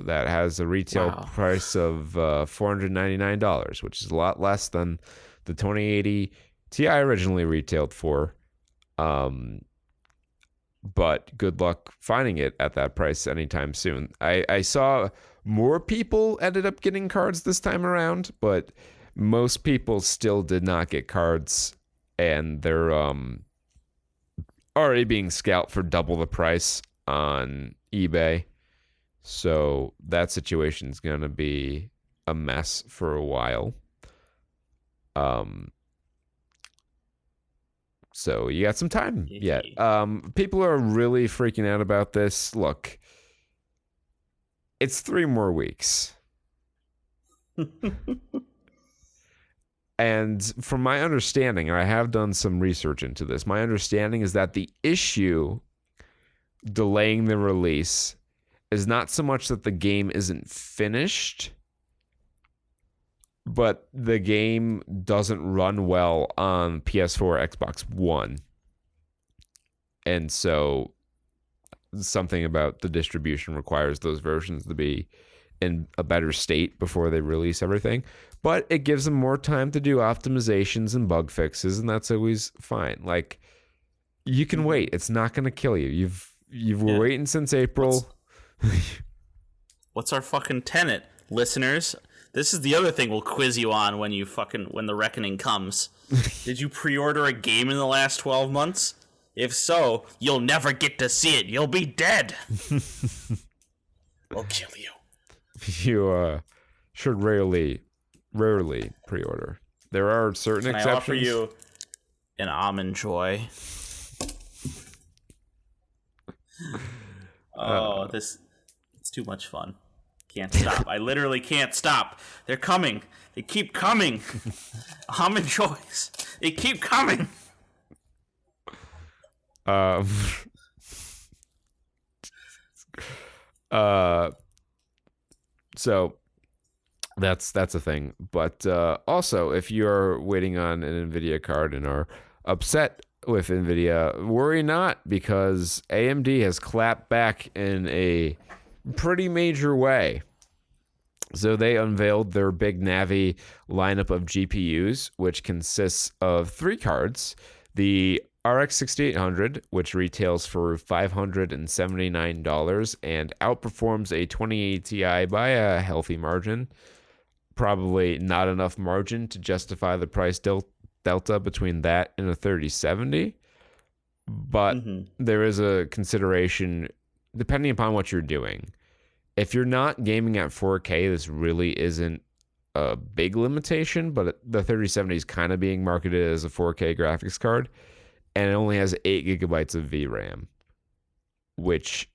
that has a retail price of $499, which is a lot less than the 2080 Ti originally retailed for. but good luck finding it at that price anytime soon. I saw more people ended up getting cards this time around, but most people still did not get cards, and they're already being scalped for double the price on eBay. So that situation's going to be a mess for a while. So you got some time yet. People are really freaking out about this. Look, it's 3 more weeks. And from my understanding, and I have done some research into this, my understanding is that the issue delaying the release is not so much that the game isn't finished, but the game doesn't run well on PS4, Xbox One. And so something about the distribution requires those versions to be in a better state before they release everything. But it gives them more time to do optimizations and bug fixes, and that's always fine. Like, you can wait. It's not going to kill you. You've been waiting since April. What's our fucking tenet, listeners? This is the other thing we'll quiz you on when the reckoning comes. Did you pre-order a game in the last 12 months? If so, you'll never get to see it. You'll be dead. We'll kill you. You should rarely pre-order. There are certain exceptions. I offer you an almond joy. It's too much fun. Can't stop. I literally can't stop. They're coming. They keep coming. Almond joys. They keep coming. So that's a thing. But also, if you're waiting on an NVIDIA card and are upset with NVIDIA, worry not, because AMD has clapped back in a pretty major way. So they unveiled their big Navi lineup of GPUs, which consists of 3 cards. The RX 6800, which retails for $579 and outperforms a 2080 Ti by a healthy margin. Probably not enough margin to justify the price delta between that and a 3070. But there is a consideration depending upon what you're doing. If you're not gaming at 4K, this really isn't a big limitation, but the 3070 is kind of being marketed as a 4K graphics card, and it only has 8 gigabytes of VRAM, which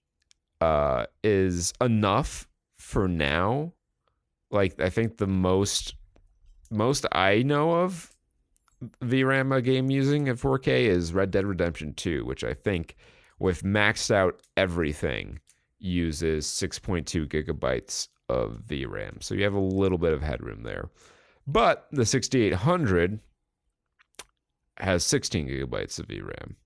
is enough for now. Like, I think the most I know of VRAM a game using at 4K is Red Dead Redemption 2, which I think, with maxed out everything, uses 6.2 gigabytes of VRAM. So you have a little bit of headroom there. But the 6800 has 16 gigabytes of VRAM.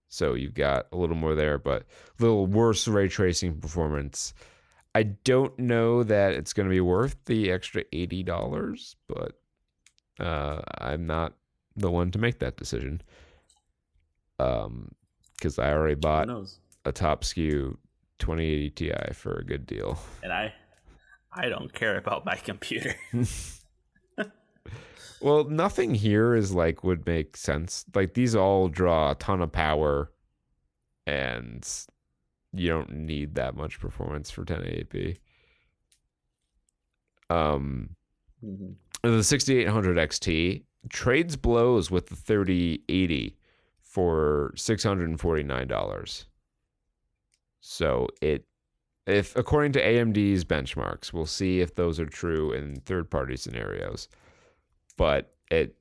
So you've got a little more there, but a little worse ray tracing performance. I don't know that it's going to be worth the extra $80, but I'm not the one to make that decision. Because I already bought a top SKU 2080 Ti for a good deal. And I don't care about my computer. Well, nothing here is like would make sense. Like, these all draw a ton of power, and you don't need that much performance for 1080p. The 6800 XT trades blows with the 3080 for $649. So if according to AMD's benchmarks, we'll see if those are true in third-party scenarios. But it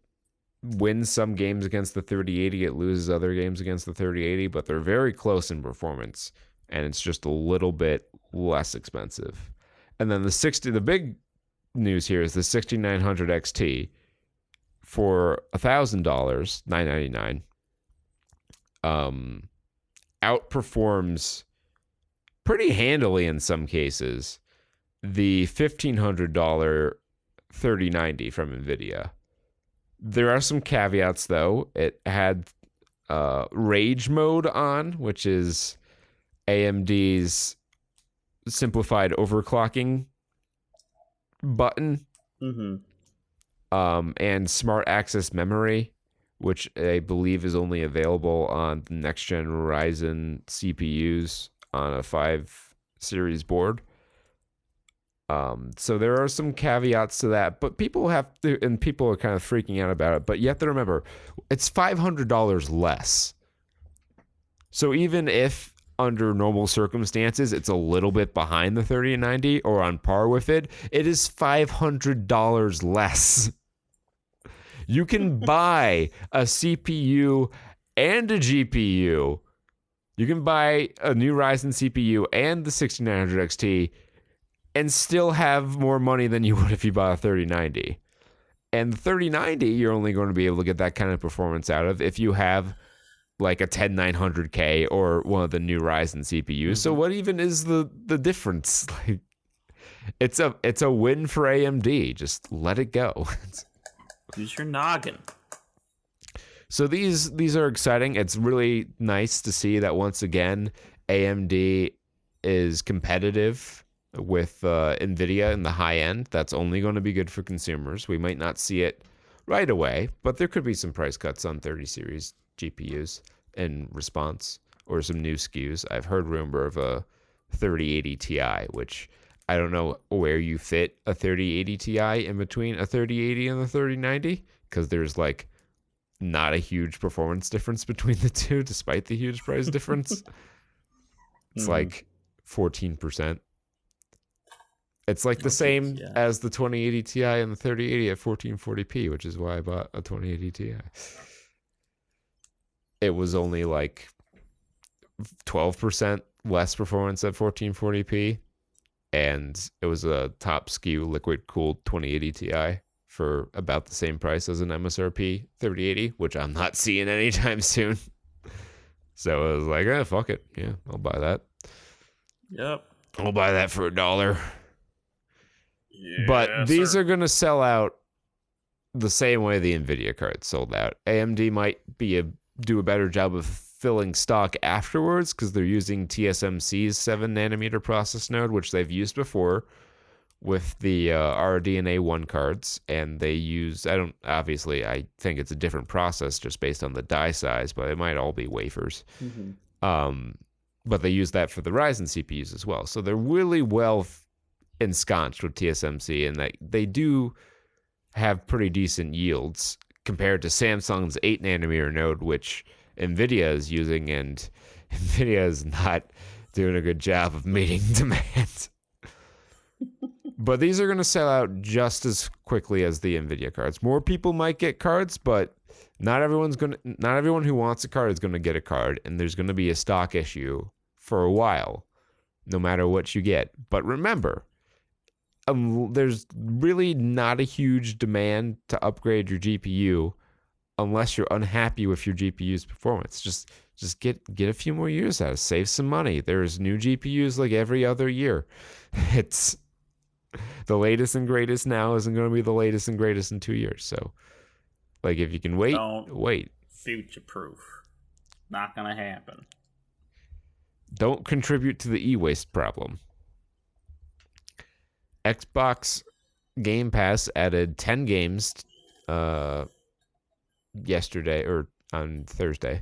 wins some games against the 3080, it loses other games against the 3080, but they're very close in performance, and it's just a little bit less expensive. And then the big news here is the 6900 XT for $1,000, $999, outperforms pretty handily in some cases the $1,500 3090 from NVIDIA. There are some caveats, though. It had Rage mode on, which is AMD's simplified overclocking button. And smart access memory, which I believe is only available on the next gen Ryzen CPUs on a 5 series board. So there are some caveats to that, but people are kind of freaking out about it. But you have to remember, it's $500 less. So even if under normal circumstances it's a little bit behind the 3090 or on par with it, it is $500 less. You can buy a CPU and a GPU. You can buy a new Ryzen CPU and the 6900 XT and still have more money than you would if you bought a 3090. And the 3090, you're only going to be able to get that kind of performance out of if you have like a 10900K or one of the new Ryzen CPUs. So what even is the difference? Like, it's a win for AMD. Just let it go. Use your noggin. So these are exciting. It's really nice to see that once again AMD is competitive with NVIDIA in the high end. That's only going to be good for consumers. We might not see it right away, but there could be some price cuts on 30 series GPUs in response, or some new SKUs. I've heard rumor of a 3080 Ti, which I don't know where you fit a 3080 Ti in between a 3080 and the 3090, because there's like not a huge performance difference between the two, despite the huge price difference. It's like 14%. It's like the same as the 2080 Ti and the 3080 at 1440p, which is why I bought a 2080 Ti. It was only like 12% less performance at 1440p, and it was a top SKU liquid-cooled 2080 Ti for about the same price as an MSRP 3080, which I'm not seeing anytime soon. So I was like, fuck it. Yeah, I'll buy that. Yep. I'll buy that for $1. Yeah, but these are going to sell out the same way the NVIDIA cards sold out. AMD might do a better job of filling stock afterwards because they're using TSMC's 7nm process node, which they've used before with the RDNA 1 cards. And they use, I think it's a different process just based on the die size, but it might all be wafers. But they use that for the Ryzen CPUs as well. So they're really well ensconced with TSMC, and they do have pretty decent yields compared to Samsung's 8nm node, which NVIDIA is using, and NVIDIA is not doing a good job of meeting demand. But these are going to sell out just as quickly as the NVIDIA cards. More people might get cards, but not everyone who wants a card is going to get a card, and there's going to be a stock issue for a while, no matter what you get. But remember, there's really not a huge demand to upgrade your GPU unless you're unhappy with your GPU's performance. Just get a few more years out of it. Save some money. There's new GPUs like every other year. It's the latest and greatest now isn't going to be the latest and greatest in 2 years. So, like, if you can wait, wait. Future proof. Not going to happen. Don't contribute to the e-waste problem. Xbox Game Pass added 10 games yesterday or on Thursday.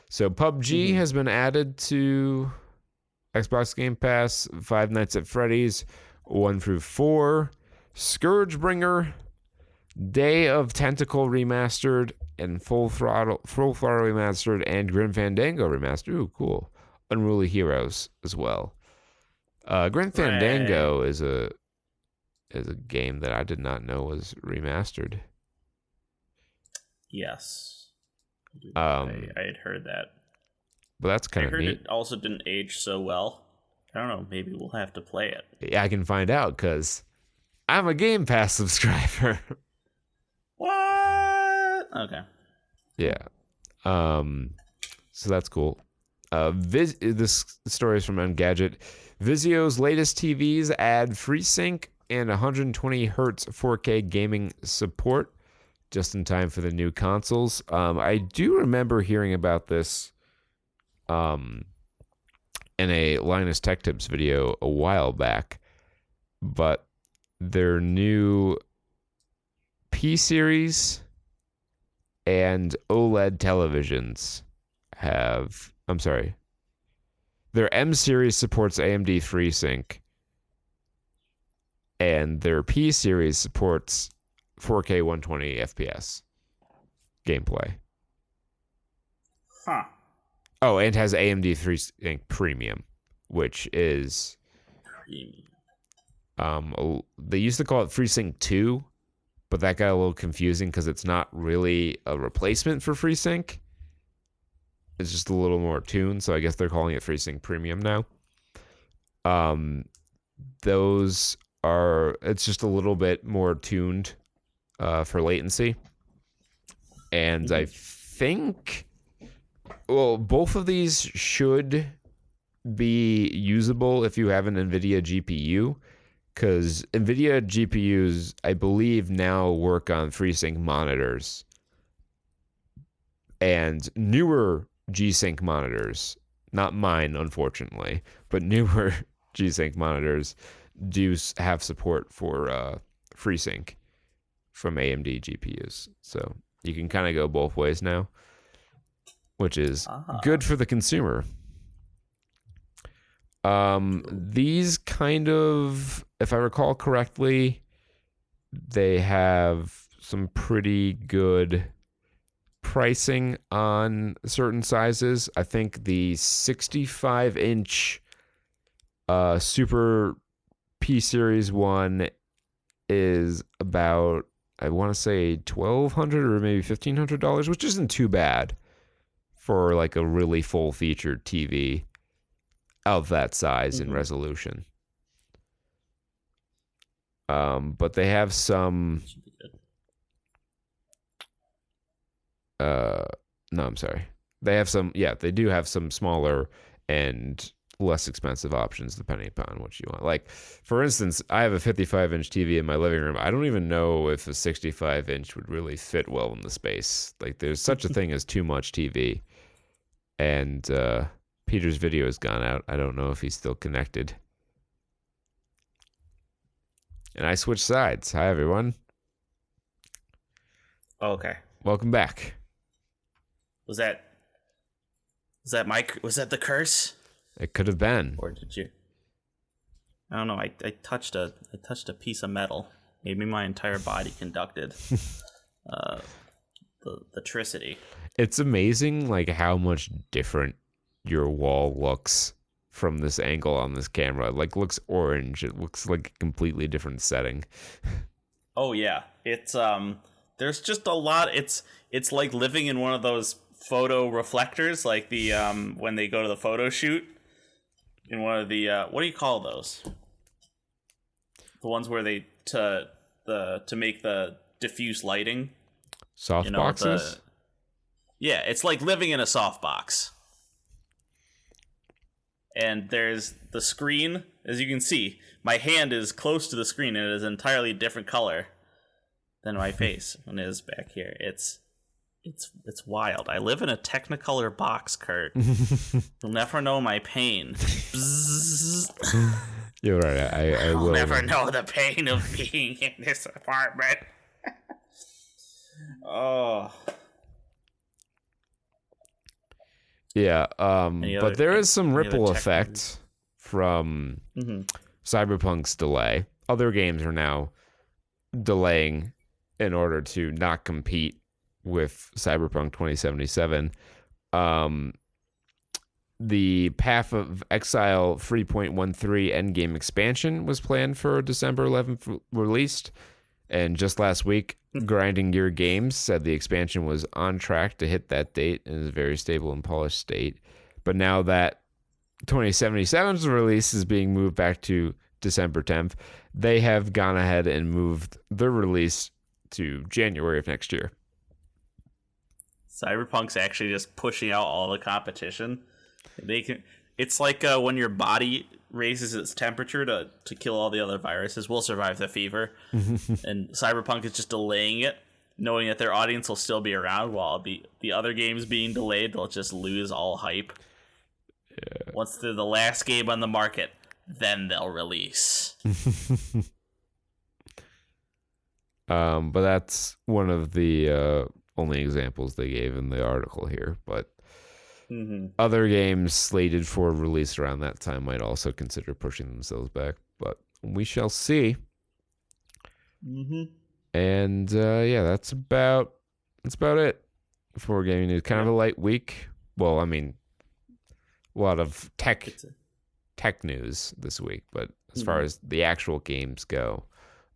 So PUBG has been added to Xbox Game Pass, Five Nights at Freddy's 1 through 4, Scourgebringer, Day of Tentacle Remastered, and Full Throttle Remastered, and Grim Fandango Remastered. Ooh, cool. Unruly Heroes as well. Grim Fandango is a game that I did not know was remastered. Yes. I had heard that. But that's kind of neat. It also didn't age so well. I don't know. Maybe we'll have to play it. Yeah, I can find out because I'm a Game Pass subscriber. What? Okay. Yeah. So that's cool. This story is from Engadget. Vizio's latest TVs add FreeSync and 120 Hz 4K gaming support just in time for the new consoles. I do remember hearing about this in a Linus Tech Tips video a while back, but their new P series and OLED televisions their M series supports AMD FreeSync, and their P series supports 4K 120 FPS gameplay. Huh. Oh, and has AMD FreeSync Premium, which is they used to call it FreeSync 2, but that got a little confusing because it's not really a replacement for FreeSync. It's just a little more tuned, so I guess they're calling it FreeSync Premium now. It's just a little bit more tuned for latency. And I think, both of these should be usable if you have an NVIDIA GPU, because NVIDIA GPUs, I believe, now work on FreeSync monitors. And newer G-Sync monitors, not mine, unfortunately, but newer G-Sync monitors do have support for FreeSync from AMD GPUs. So you can kind of go both ways now, which is good for the consumer. These kind of, if I recall correctly, they have some pretty good pricing on certain sizes. I think the 65-inch Super P Series 1 is about, I want to say $1,200 or maybe $1,500, which isn't too bad for like a really full-featured TV of that size and resolution. But they have some. No, I'm sorry. They have some. Yeah, they do have some smaller and less expensive options depending upon what you want. Like, for instance, I have a 55-inch TV in my living room. I don't even know if a 65-inch would really fit well in the space. Like, there's such a thing as too much TV. And Peter's video has gone out. I don't know if he's still connected. And I switched sides. Hi, everyone. Okay. Welcome back. Was that the curse? It could have been. Or did you? I don't know. I touched a piece of metal. Maybe my entire body conducted the electricity. It's amazing, like, how much different your wall looks from this angle on this camera. It, like, looks orange. It looks like a completely different setting. Oh yeah, it's there's just a lot. It's like living in one of those photo reflectors, like the when they go to the photo shoot in one of the what do you call those? The ones where they to make the diffuse lighting. Soft boxes? Yeah, it's like living in a softbox. And there's the screen, as you can see. My hand is close to the screen, and it is an entirely different color than my face when it is back here. It's wild. I live in a Technicolor box, Kurt. You'll never know my pain. You're right. I will. You'll never know the pain of being in this apartment. Oh. Yeah, but there is some ripple effect from Cyberpunk's delay. Other games are now delaying in order to not compete with Cyberpunk 2077. The Path of Exile 3.13 endgame expansion was planned for a December 11th release. And just last week, Grinding Gear Games said the expansion was on track to hit that date and is a very stable and polished state. But now that 2077's release is being moved back to December 10th, they have gone ahead and moved their release to January of next year. Cyberpunk's actually just pushing out all the competition. It's like when your body raises its temperature to kill all the other viruses. We'll survive the fever. And Cyberpunk is just delaying it. knowing that their audience will still be around while the other games being delayed, they'll just lose all hype. Yeah. Once they're the last game on the market, then they'll release. But that's one of the only examples they gave in the article here. But other games slated for release around that time might also consider pushing themselves back. But we shall see. And that's about it for gaming news. Kind of a light week. Well, I mean, a lot of tech news this week, but as far as the actual games go,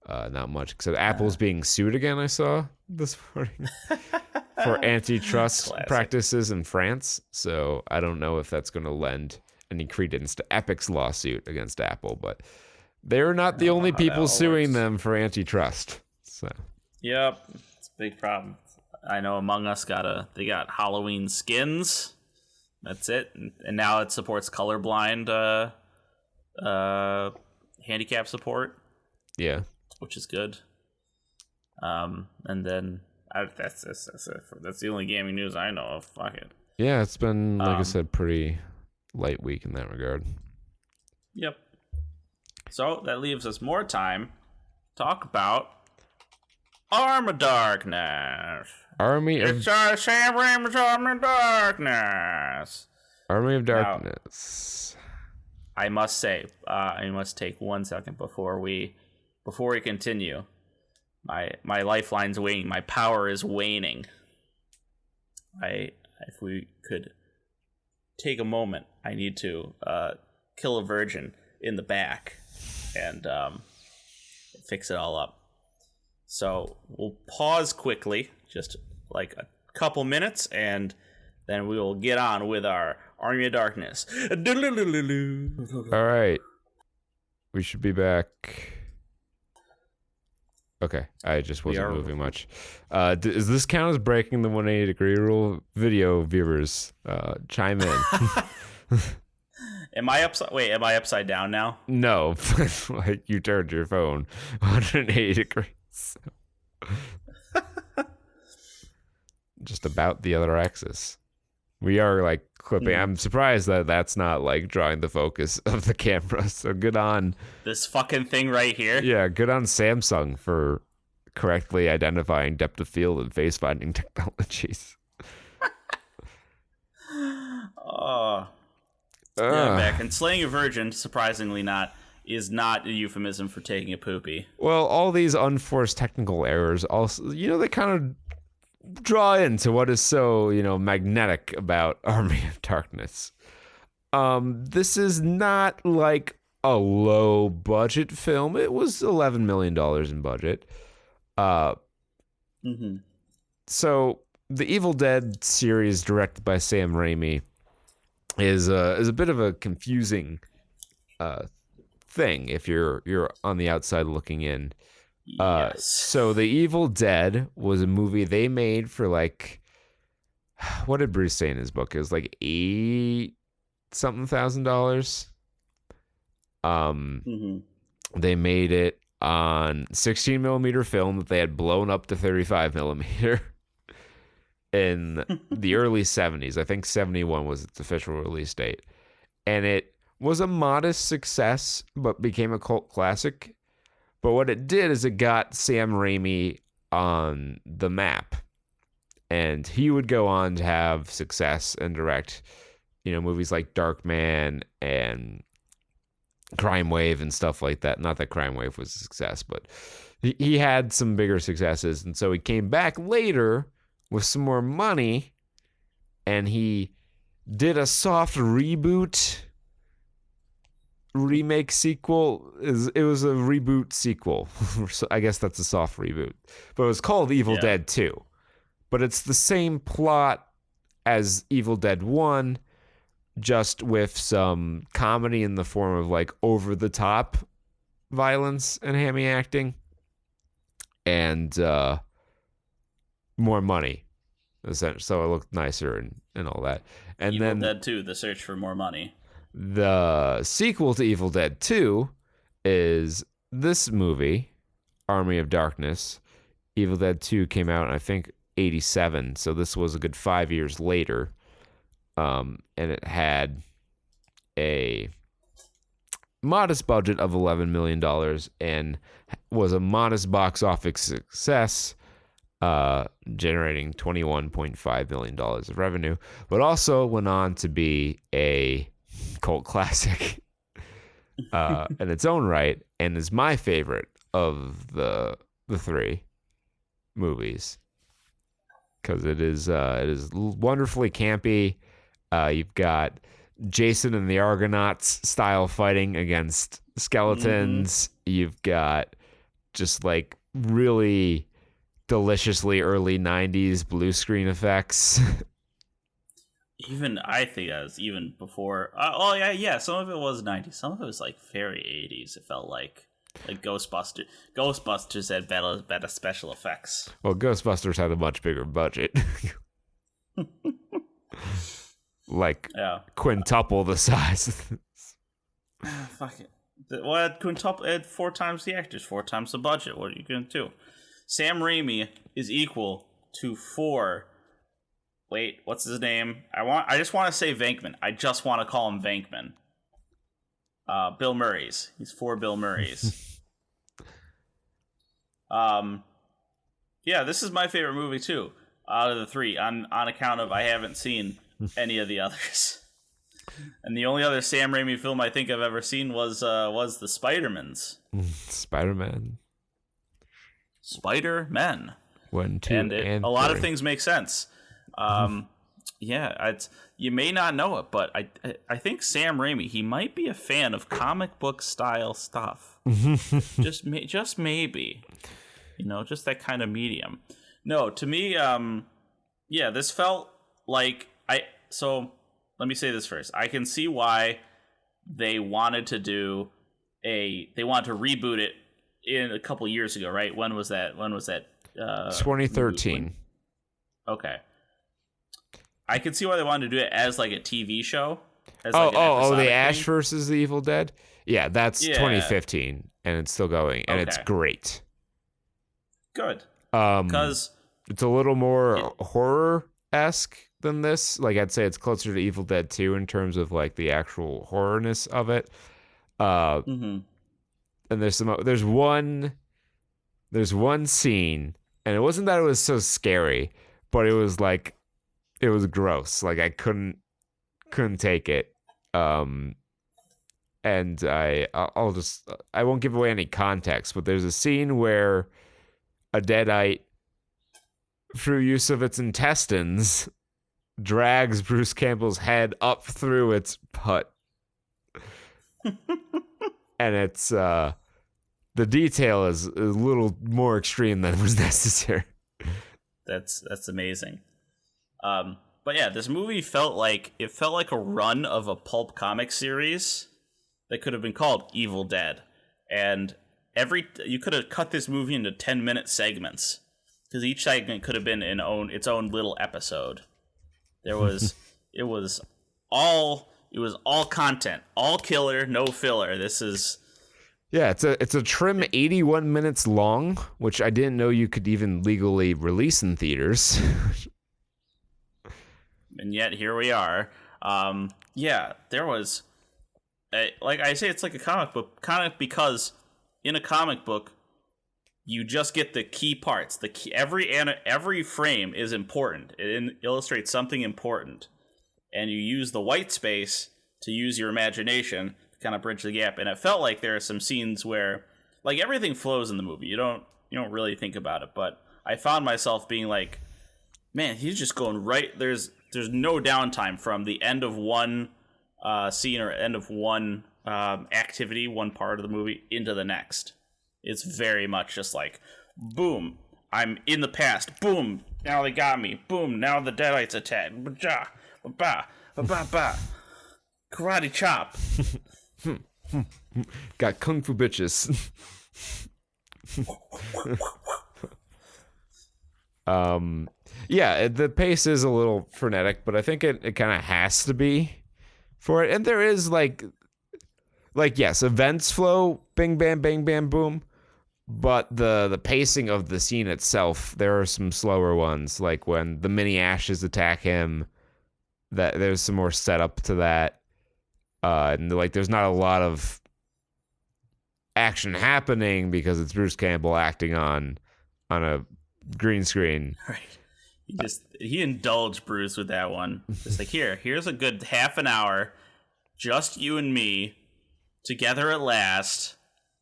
not much. Except Apple's being sued again. I saw this morning for antitrust practices in France. So I don't know if that's going to lend any credence to Epic's lawsuit against Apple, but they're not the only people suing them for antitrust. So. Yep, it's a big problem. I know Among Us got Halloween skins. That's it, and now it supports colorblind handicap support. Yeah, which is good. And then that's the only gaming news I know of. Fuck it. Yeah, it's been like I said, pretty light week in that regard. Yep. So that leaves us more time to talk about Arm of Darkness. It's Sam Raimi's Arm of Darkness. Army of Darkness. Now, I must say, I must take 1 second before we continue. My lifeline's waning. My power is waning. If we could take a moment, I need to kill a virgin in the back and fix it all up. So we'll pause quickly, just like a couple minutes, and then we will get on with our Army of Darkness. All right. We should be back. Okay, I just wasn't moving much. Does this count as breaking the 180-degree rule? Video viewers, chime in. Am I upside down now? No, like you turned your phone 180 degrees. Just about the other axis. We are like clipping. I'm surprised that that's not like drawing the focus of the camera. So good on this fucking thing right here. Yeah, good on Samsung for correctly identifying depth of field and face finding technologies. Yeah, back. And slaying a virgin, surprisingly is not a euphemism for taking a poopy. Well, all these unforced technical errors also, they kind of draw into what is so, magnetic about Army of Darkness. This is not like a low budget film. It was $11 million in budget. So the Evil Dead series, directed by Sam Raimi, is a bit of a confusing thing if you're on the outside looking in. Yes. So The Evil Dead was a movie they made for like, what did Bruce say in his book? It was like $80,000. They made it on 16 millimeter film that they had blown up to 35 millimeter in the early 70s. I think 71 was its official release date. And it was a modest success, but became a cult classic. But what it did is it got Sam Raimi on the map. And he would go on to have success and direct, movies like Darkman and Crime Wave and stuff like that. Not that Crime Wave was a success, but he had some bigger successes. And so he came back later with some more money, and he did a soft remake sequel. It was a reboot sequel. So I guess that's a soft reboot. But it was called Evil Dead 2. But it's the same plot as Evil Dead 1, just with some comedy in the form of like over-the-top violence and hammy acting. And more money. So it looked nicer and all that. And Evil then Dead 2, The Search for More Money. The sequel to Evil Dead 2 is this movie, Army of Darkness, Evil Dead 2 came out, I think, 87. So this was a good 5 years later. And it had a modest budget of $11 million and was a modest box office success, generating $21.5 million of revenue, but also went on to be a cult classic in its own right, and is my favorite of the three movies because it is wonderfully campy. You've got Jason and the Argonauts style fighting against skeletons. You've got just like really deliciously early 90s blue screen effects. Even I think that was even before. Yeah. Some of it was 90s. Some of it was like very 80s. It felt like Ghostbusters. Ghostbusters had better special effects. Well, Ghostbusters had a much bigger budget. Like quintuple the size. Fuck it. What quintuple? It had 4 times the actors, 4 times the budget. What are you gonna do? Sam Raimi is equal to 4. Wait, what's his name? I just want to say Venkman. I just want to call him Venkman. Bill Murray's. He's 4 Bill Murray's. Yeah, this is my favorite movie too, out of the 3, on account of I haven't seen any of the others. And the only other Sam Raimi film I think I've ever seen was the Spider-Mans. Spider-Man. 1, 2, and a lot of things make sense. Yeah, you may not know it, but I think Sam Raimi, he might be a fan of comic book style stuff. just maybe, just that kind of medium. No, to me, yeah, this felt like So let me say this first. I can see why they wanted to reboot it in a couple years ago, right? When was that? 2013. Okay. I can see why they wanted to do it as like a TV show. As the Ash versus the Evil Dead? Yeah, that's 2015, and it's still going, and it's great. Good. Because it's a little more horror-esque than this. Like, I'd say it's closer to Evil Dead 2 in terms of like the actual horrorness of it. And there's one scene, and it wasn't that it was so scary, but it was like it was gross. Like I couldn't take it. And I won't give away any context, but there's a scene where a deadite, through use of its intestines, drags Bruce Campbell's head up through its butt. And it's the detail is a little more extreme than was necessary. That's amazing. But yeah, this movie felt like a run of a pulp comic series that could have been called Evil Dead, and you could have cut this movie into 10-minute segments because each segment could have been its own little episode. It was all content, all killer, no filler. This is it's a trim 81 minutes long, which I didn't know you could even legally release in theaters. And yet here we are. There was, like I say, it's like a comic book, kind of because in a comic book, you just get the key parts. Every frame is important. It illustrates something important, and you use the white space to use your imagination to kind of bridge the gap. And it felt like there are some scenes where, like, everything flows in the movie. You don't really think about it, but I found myself being like, man, he's just going right. There's no downtime from the end of one scene or end of one activity, one part of the movie, into the next. It's very much just like, boom, I'm in the past. Boom, now they got me. Boom, now the Deadites attack. Ba-ja, ba-ba, ba-ba-ba. Karate chop. Got kung fu bitches. The pace is a little frenetic, but I think it kind of has to be for it. And there is like yes, events flow, bing, bam, bang, bam, boom. But the pacing of the scene itself, there are some slower ones, like when the mini ashes attack him. That there's some more setup to that, and like there's not a lot of action happening because it's Bruce Campbell acting on a green screen. Right. He indulged Bruce with that one. It's like, here's a good half an hour, just you and me, together at last.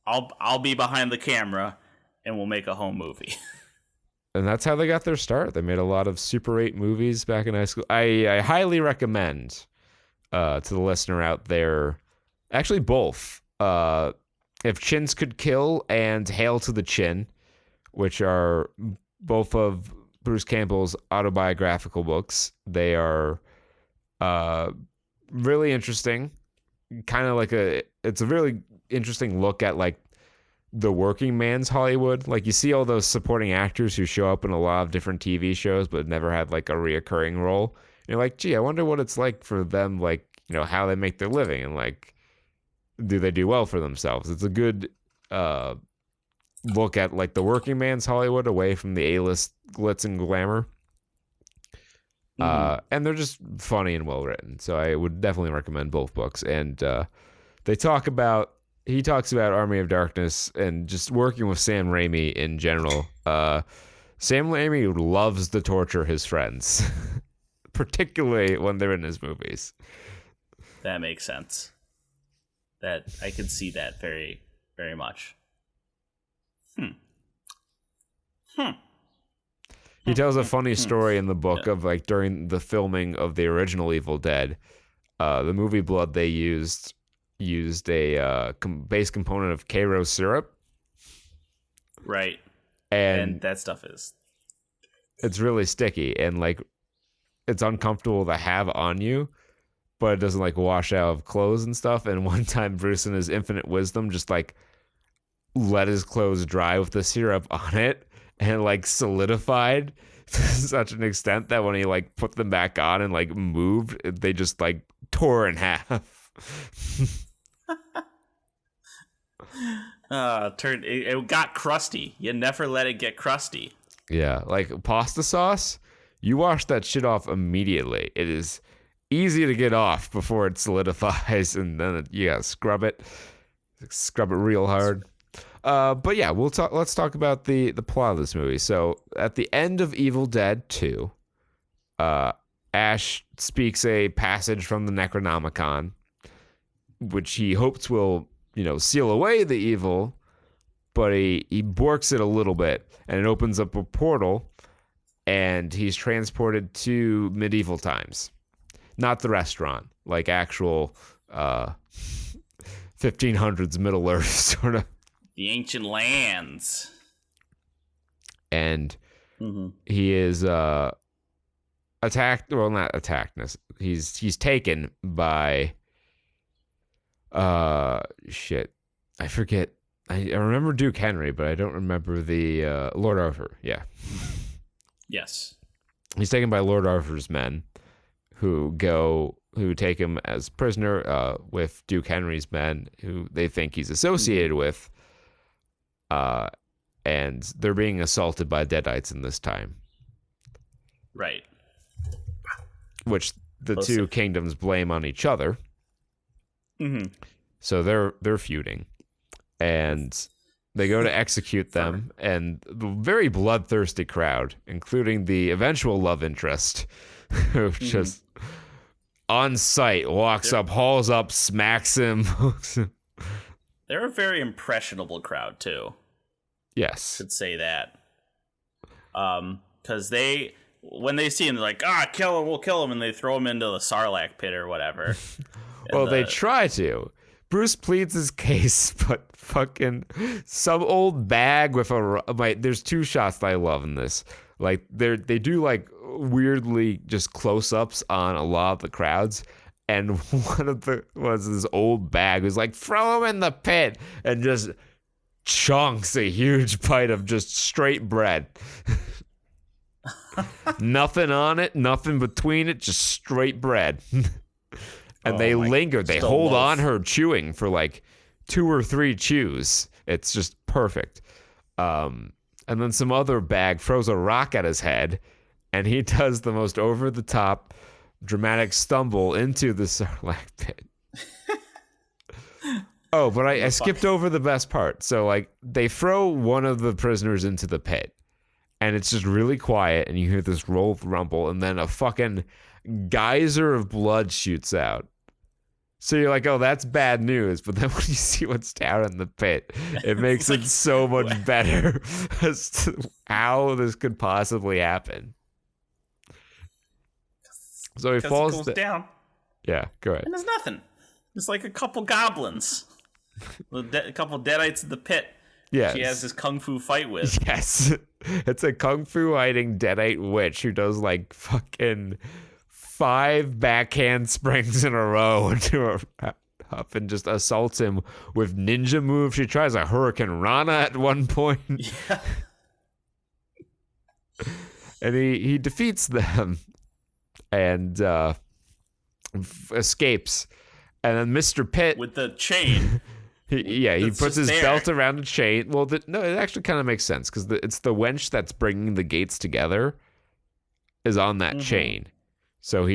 I'll be behind the camera, and we'll make a home movie. And that's how they got their start. They made a lot of Super 8 movies back in high school. I highly recommend to the listener out there, actually both, If Chins Could Kill and Hail to the Chin, which are both of Bruce Campbell's autobiographical books. They are really interesting. Kind of like it's a really interesting look at like the working man's Hollywood. Like you see all those supporting actors who show up in a lot of different TV shows but never had like a reoccurring role. And you're like, gee, I wonder what it's like for them, like, you know, how they make their living and like, do they do well for themselves? It's a good look at like the working man's Hollywood away from the A-list glitz and glamour. And they're just funny and well written. So I would definitely recommend both books. And he talks about Army of Darkness and just working with Sam Raimi in general. Sam Raimi loves to torture his friends, particularly when they're in his movies. That makes sense. That I could see that very, very much. He tells a funny story in the book of like during the filming of the original Evil Dead, the movie Blood, they used a base component of Karo syrup. Right. And that stuff it's really sticky and like it's uncomfortable to have on you, but it doesn't like wash out of clothes and stuff. And one time Bruce in his infinite wisdom just like let his clothes dry with the syrup on it and like solidified to such an extent that when he like put them back on and like moved, they just like tore in half. It got crusty. You never let it get crusty. Yeah, like pasta sauce, you wash that shit off immediately. It is easy to get off before it solidifies, and then you gotta scrub it real hard. But yeah, let's talk about the plot of this movie. So at the end of Evil Dead 2, Ash speaks a passage from the Necronomicon, which he hopes will, seal away the evil, but he borks it a little bit, and it opens up a portal, and he's transported to medieval times. Not the restaurant, like actual 1500s Middle Earth sort of. The ancient lands. And he is attacked, well, not attacked. He's taken by shit. I forget. I remember Duke Henry, but I don't remember the Lord Arthur. Yeah. Yes. He's taken by Lord Arthur's men who take him as prisoner with Duke Henry's men who they think he's associated with. And they're being assaulted by Deadites in this time. Right. Which the two kingdoms blame on each other. Mm-hmm. So they're feuding. And they go to execute them, and the very bloodthirsty crowd, including the eventual love interest, who just on sight walks up, hauls up, smacks him. They're a very impressionable crowd too. Yes. Should say that. Because when they see him, they're like, kill him, we'll kill him, and they throw him into the Sarlacc pit or whatever. Well, they try to. Bruce pleads his case, but fucking some old bag with there's two shots that I love in this. Like they do like weirdly just close-ups on a lot of the crowds, and one of the was this old bag who's like, throw him in the pit, and just chunks a huge bite of just straight bread. Nothing on it, nothing between it, just straight bread. And they linger. They hold on her chewing for like 2 or 3 chews. It's just perfect. And then some other bag throws a rock at his head, and he does the most over-the-top dramatic stumble into the Sarlacc pit. Oh, but I skipped over the best part. So, like, they throw one of the prisoners into the pit, and it's just really quiet, and you hear this rumble, and then a fucking geyser of blood shoots out. So you're like, oh, that's bad news. But then when you see what's down in the pit, it makes it so much better as to how this could possibly happen. So he falls down. Yeah, go ahead. And there's nothing. It's like a couple goblins. A couple deadites in the pit. Yes. She has this kung fu fight with. Yes. It's a kung fu fighting deadite witch who does like fucking 5 backhand springs in a row into her up and just assaults him with ninja moves. She tries a Hurricane Rana at one point. Yeah. And he defeats them and escapes. And then Mr. Pitt with the chain. he puts his belt around the chain. Well, no, it actually kind of makes sense because it's the wench that's bringing the gates together is on that chain. So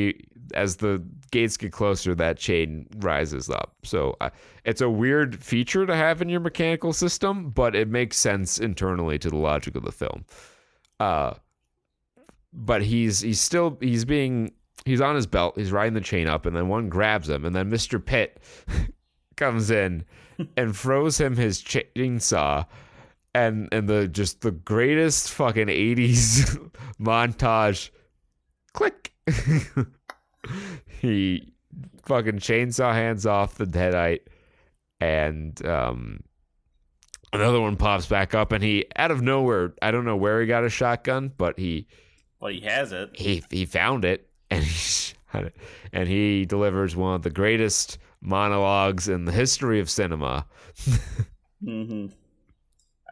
as the gates get closer, that chain rises up. So it's a weird feature to have in your mechanical system, but it makes sense internally to the logic of the film. But he's on his belt. He's riding the chain up, and then one grabs him, and then Mr. Pitt comes in and throws him his chainsaw, and the greatest fucking 80s montage. Click. He fucking chainsaw hands off the deadite, and another one pops back up, and he out of nowhere, I don't know where he got a shotgun, but he has it. He found it, and and he delivers one of the greatest monologues in the history of cinema. I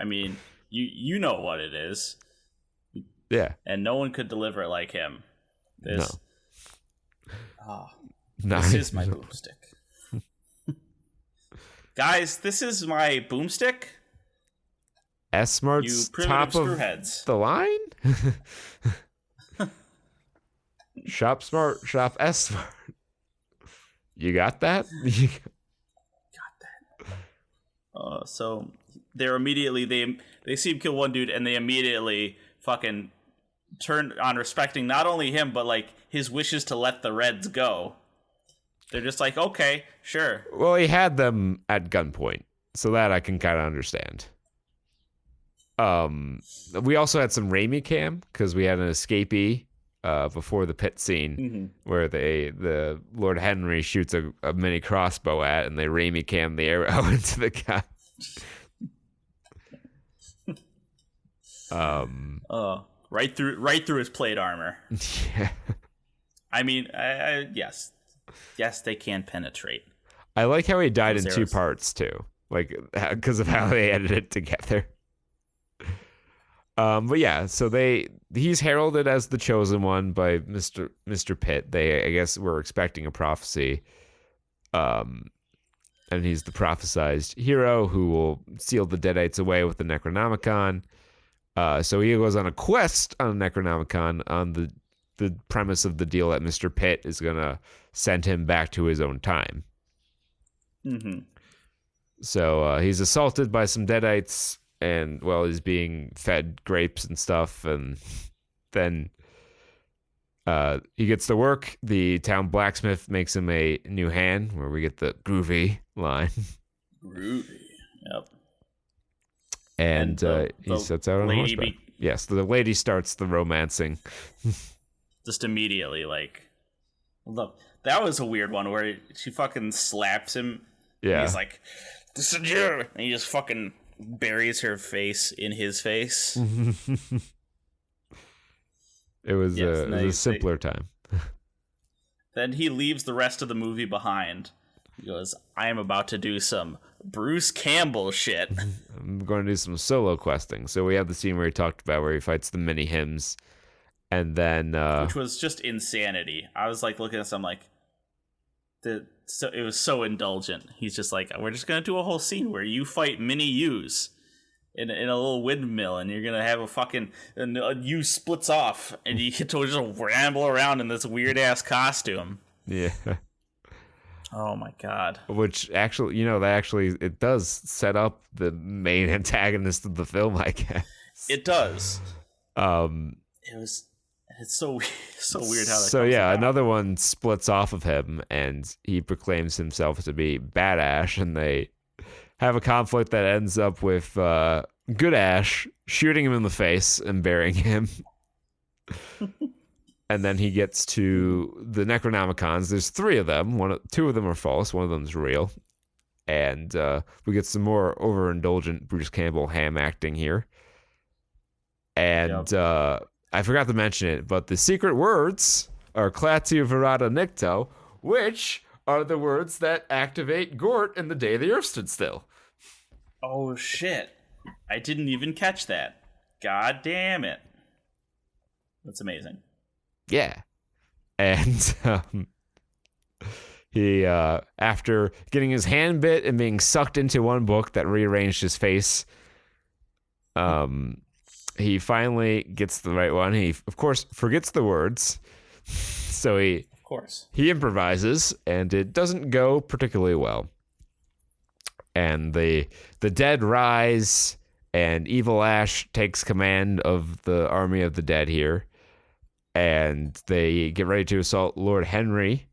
mean, you know what it is. Yeah. And no one could deliver it like him. This is my boomstick. Guys, this is my boomstick. S-Smart's top of the line? Shop smart, shop S-Smart. You got that? So they're immediately, they see him kill one dude, and they immediately fucking turn on respecting not only him, but like his wishes to let the Reds go. They're just like, okay, sure. Well, he had them at gunpoint, so that I can kind of understand. We also had some Raimi cam because we had an escapee before the pit scene where the Lord Henry shoots a mini crossbow at, and they Raimi cam the arrow into the guy. Right through his plate armor. Yeah. I mean, yes, they can penetrate. I like how he died in 2 parts too, like because of how they edited it together. But yeah, so he's heralded as the chosen one by Mr. Pitt. They, I guess, were expecting a prophecy. And he's the prophesized hero who will seal the Deadites away with the Necronomicon. So he goes on a quest on the Necronomicon on the premise of the deal that Mr. Pitt is going to send him back to his own time. So he's assaulted by some Deadites, and, well, he's being fed grapes and stuff, and then he gets to work. The town blacksmith makes him a new hand, where we get the groovy line. Groovy, yep. And he sets out on horseback. Yes, the lady starts the romancing. Just immediately, like, look, that was a weird one where she fucking slaps him. Yeah. He's like, this is you. And he just fucking buries her face in his face. It was a simpler time. Then he leaves the rest of the movie behind. He goes, I am about to do some Bruce Campbell shit. I'm going to do some solo questing. So we have the scene where he talked about where he fights the mini hymns, and then which was just insanity. I was like looking at this, I'm like, it was so indulgent. He's just like, we're just gonna do a whole scene where you fight mini yous, in a little windmill, and you're gonna have a fucking you splits off, and you get to just ramble around in this weird ass costume. Yeah. Oh my god. Which actually, it does set up the main antagonist of the film, I guess. It does. It's so weird how that. So yeah, another one splits off of him, and he proclaims himself to be Bad Ash, and they have a conflict that ends up with Good Ash shooting him in the face and burying him. And then he gets to the Necronomicons. There's 3 of them. Two of them are false. One of them's real. And we get some more overindulgent Bruce Campbell ham acting here. And I forgot to mention it, but the secret words are Klaatu Verata Nikto, which are the words that activate Gort in The Day the Earth Stood Still. Oh shit. I didn't even catch that. God damn it. That's amazing. Yeah. And he, after getting his hand bit and being sucked into one book that rearranged his face, he finally gets the right one. He, of course, forgets the words. So he improvises, and it doesn't go particularly well. And the dead rise, and Evil Ash takes command of the army of the dead here. And they get ready to assault Lord Henry.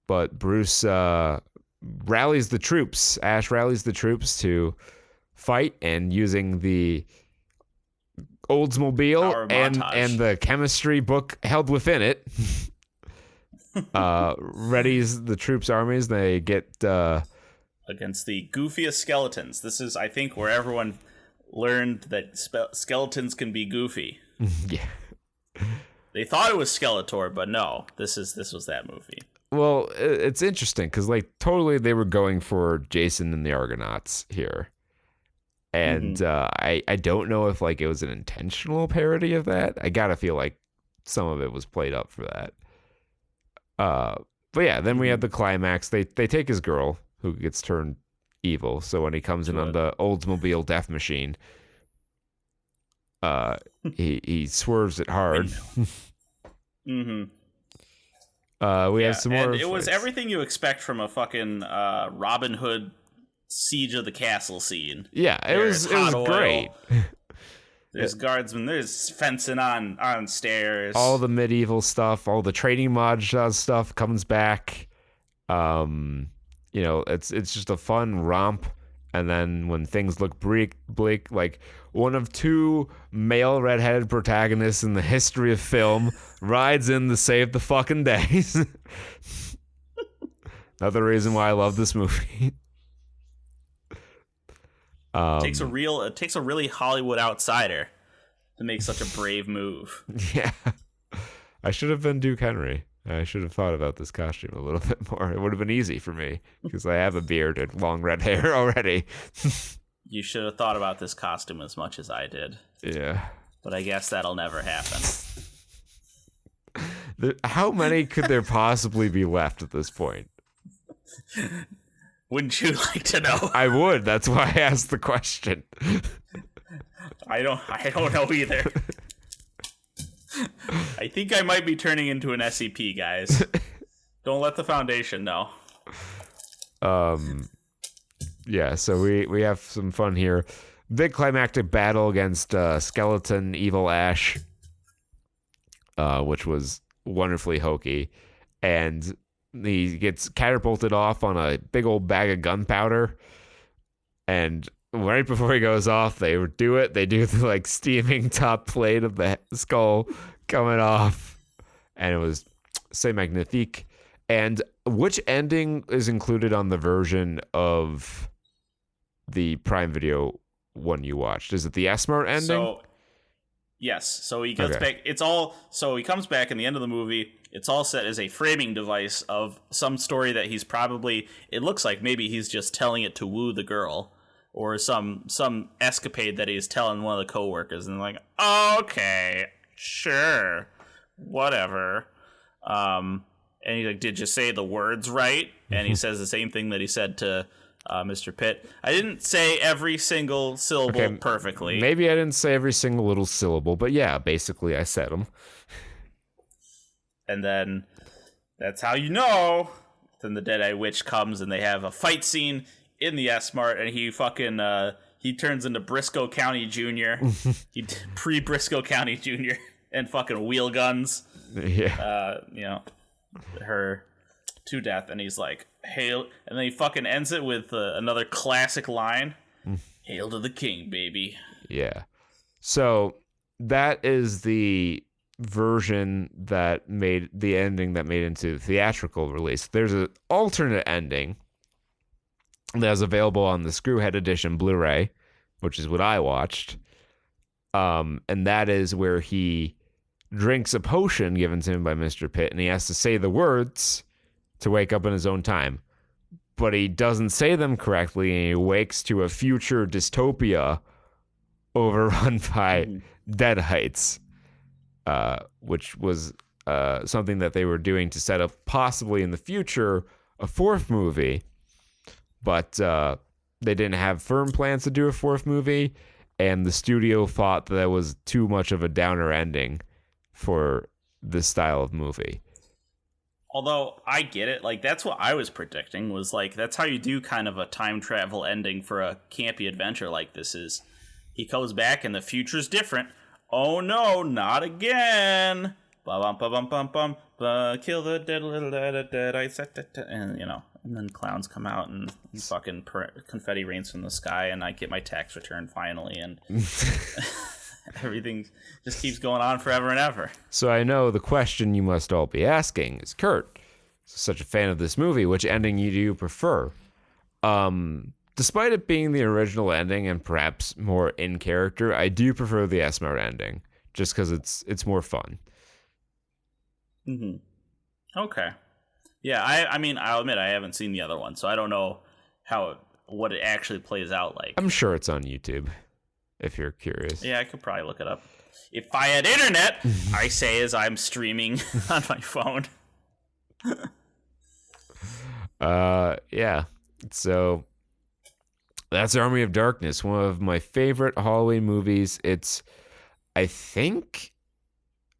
But Bruce rallies the troops. Ash rallies the troops to fight, and using the Oldsmobile and the chemistry book held within it, readies the troops' armies. They get against the goofiest skeletons. This is, I think, where everyone learned that skeletons can be goofy. Yeah. They thought it was Skeletor, but no, this was that movie. Well, it's interesting because totally they were going for Jason and the Argonauts here. And I don't know if it was an intentional parody of that. I gotta feel like some of it was played up for that. But yeah, then we have the climax. They take his girl, who gets turned evil. So when he comes in on the Oldsmobile death machine, he swerves it hard. Mm-hmm. We have some more. It was everything you expect from a fucking Robin Hood Siege of the Castle scene. Yeah, it was great. There's guardsmen. There's fencing on stairs. All the medieval stuff, all the trading mod stuff comes back. It's just a fun romp. And then when things look bleak, one of 2 male redheaded protagonists in the history of film rides in to save the fucking day. Another reason why I love this movie. It takes a really Hollywood outsider to make such a brave move. Yeah. I should have been Duke Henry. I should have thought about this costume a little bit more. It would have been easy for me because I have a beard and long red hair already. You should have thought about this costume as much as I did. Yeah. But I guess that'll never happen. How many could there possibly be left at this point? Wouldn't you like to know? I would. That's why I asked the question. I don't know either. I think I might be turning into an SCP, guys. Don't let the Foundation know. Yeah, so we have some fun here. Big climactic battle against Skeleton Evil Ash, which was wonderfully hokey. And he gets catapulted off on a big old bag of gunpowder. And right before he goes off, they do the steaming top plate of the skull coming off. And it was c'est magnifique. And which ending is included on the version of the Prime Video one you watched? Is it the S-Mart ending? Yes. So he gets back. So he comes back in the end of the movie. It's all set as a framing device of some story that he's probably. It looks like maybe he's just telling it to woo the girl, or some escapade that he's telling one of the coworkers, and like, okay, sure, whatever. And he's like, "Did you say the words right?" And he says the same thing that he said to Mr. Pitt. I didn't say every single syllable perfectly. Maybe I didn't say every single little syllable, but yeah, basically I said them. And then that's how you know. Then the Deadeye Witch comes and they have a fight scene in the S-Mart, and he fucking he turns into Briscoe County Jr. He pre-Briscoe County Jr. and fucking wheel guns. Yeah. Her to death, and he's like, "Hail!" And then he fucking ends it with another classic line: "Hail to the king, baby." Yeah. So that is the version that made the ending that made into the theatrical release. There's an alternate ending that's available on the Screwhead Edition Blu-ray, which is what I watched. And that is where he drinks a potion given to him by Mr. Pitt, and he has to say the words to wake up in his own time. But he doesn't say them correctly, and he wakes to a future dystopia overrun by Deadites, which was something that they were doing to set up possibly in the future a fourth movie. But they didn't have firm plans to do a fourth movie, and the studio thought that was too much of a downer ending for this style of movie. Although I get it, like that's what I was predicting, was like that's how you do kind of a time travel ending for a campy adventure like this. Is he goes back and the future's different. Oh no, not again! Bum bum bum bum bum. Kill the dead little dead. And and then clowns come out and fucking confetti rains from the sky, and I get my tax return finally, and everything just keeps going on forever and ever. So I know the question you must all be asking is, Kurt, such a fan of this movie, which ending do you prefer? Despite it being the original ending and perhaps more in character, I do prefer the S-Mart ending, just because it's more fun. Okay. Yeah, I mean, I'll admit I haven't seen the other one, so I don't know what it actually plays out like. I'm sure it's on YouTube, if you're curious. Yeah, I could probably look it up. If I had internet, I say as I'm streaming on my phone. Yeah. So that's Army of Darkness, one of my favorite Halloween movies. It's, I think,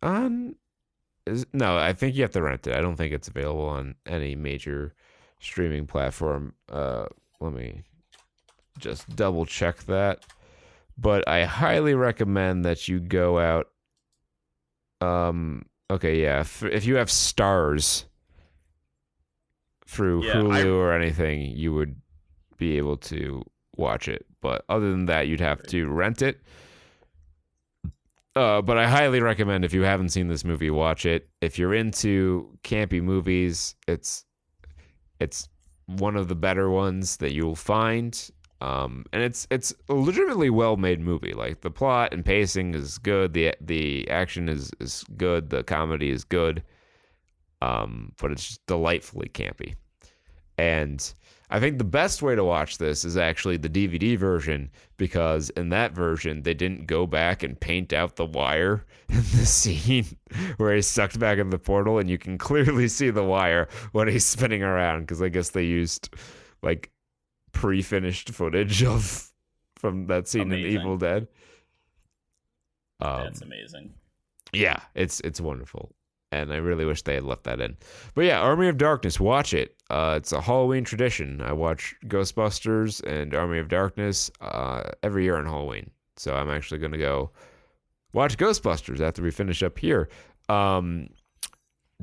I think you have to rent it. I don't think it's available on any major streaming platform. Let me just double check that. But I highly recommend that you go out. Okay, yeah. If you have Stars through Hulu or anything, you would be able to watch it. But other than that, you'd have to rent it. But I highly recommend, if you haven't seen this movie, watch it. If you're into campy movies, it's one of the better ones that you'll find. And it's a legitimately well-made movie. Like, the plot and pacing is good. The action is good. The comedy is good. But it's just delightfully campy. And I think the best way to watch this is actually the DVD version, because in that version, they didn't go back and paint out the wire in the scene where he's sucked back in the portal, and you can clearly see the wire when he's spinning around, because I guess they used, like, pre-finished footage from that scene in Evil Dead. That's amazing. Yeah, it's wonderful. And I really wish they had left that in. But yeah, Army of Darkness, watch it. It's a Halloween tradition. I watch Ghostbusters and Army of Darkness every year on Halloween. So I'm actually going to go watch Ghostbusters after we finish up here.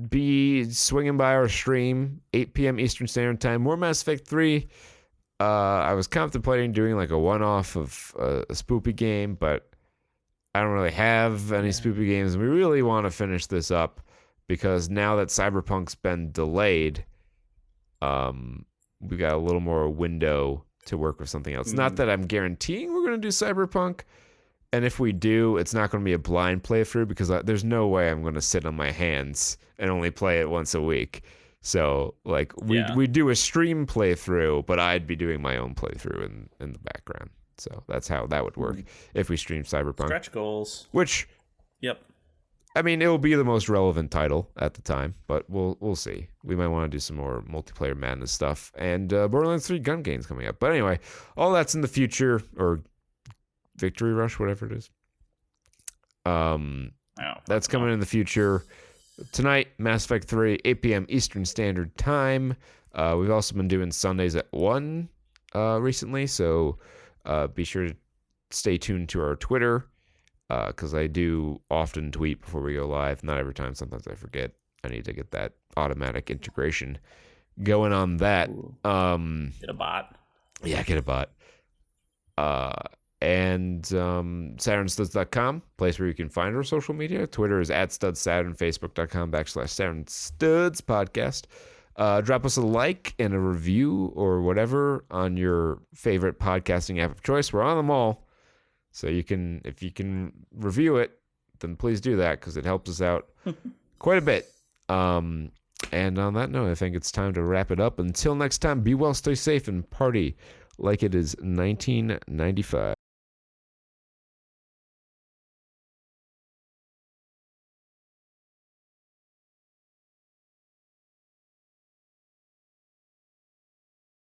Be swinging by our stream, 8 p.m. Eastern Standard Time. More Mass Effect 3. I was contemplating doing like a one-off of a spoopy game, but I don't really have any spoopy games. We really want to finish this up, because now that Cyberpunk's been delayed, we got a little more window to work with something else. Not that I'm guaranteeing we're going to do Cyberpunk, and if we do, it's not going to be a blind playthrough, because there's no way I'm going to sit on my hands and only play it once a week. So, like, we do a stream playthrough, but I'd be doing my own playthrough in the background. So that's how that would work if we stream Cyberpunk. Stretch goals. Which, yep, I mean, it will be the most relevant title at the time, but we'll see. We might want to do some more multiplayer madness stuff, and Borderlands 3 gun games coming up. But anyway, all that's in the future, or Victory Rush, whatever it is. That's coming in the future. Tonight, Mass Effect 3, 8 p.m. Eastern Standard Time. We've also been doing Sundays at 1 recently, so be sure to stay tuned to our Twitter, because I do often tweet before we go live. Not every time. Sometimes I forget. I need to get that automatic integration going on that. Get a bot. Yeah, get a bot. And saturnstuds.com, place where you can find our social media. Twitter is @studsaturn, facebook.com/saturnstudspodcast. Drop us a like and a review or whatever on your favorite podcasting app of choice. We're on them all. So if you can review it, then please do that, because it helps us out quite a bit. And on that note, I think it's time to wrap it up. Until next time, be well, stay safe, and party like it is 1995.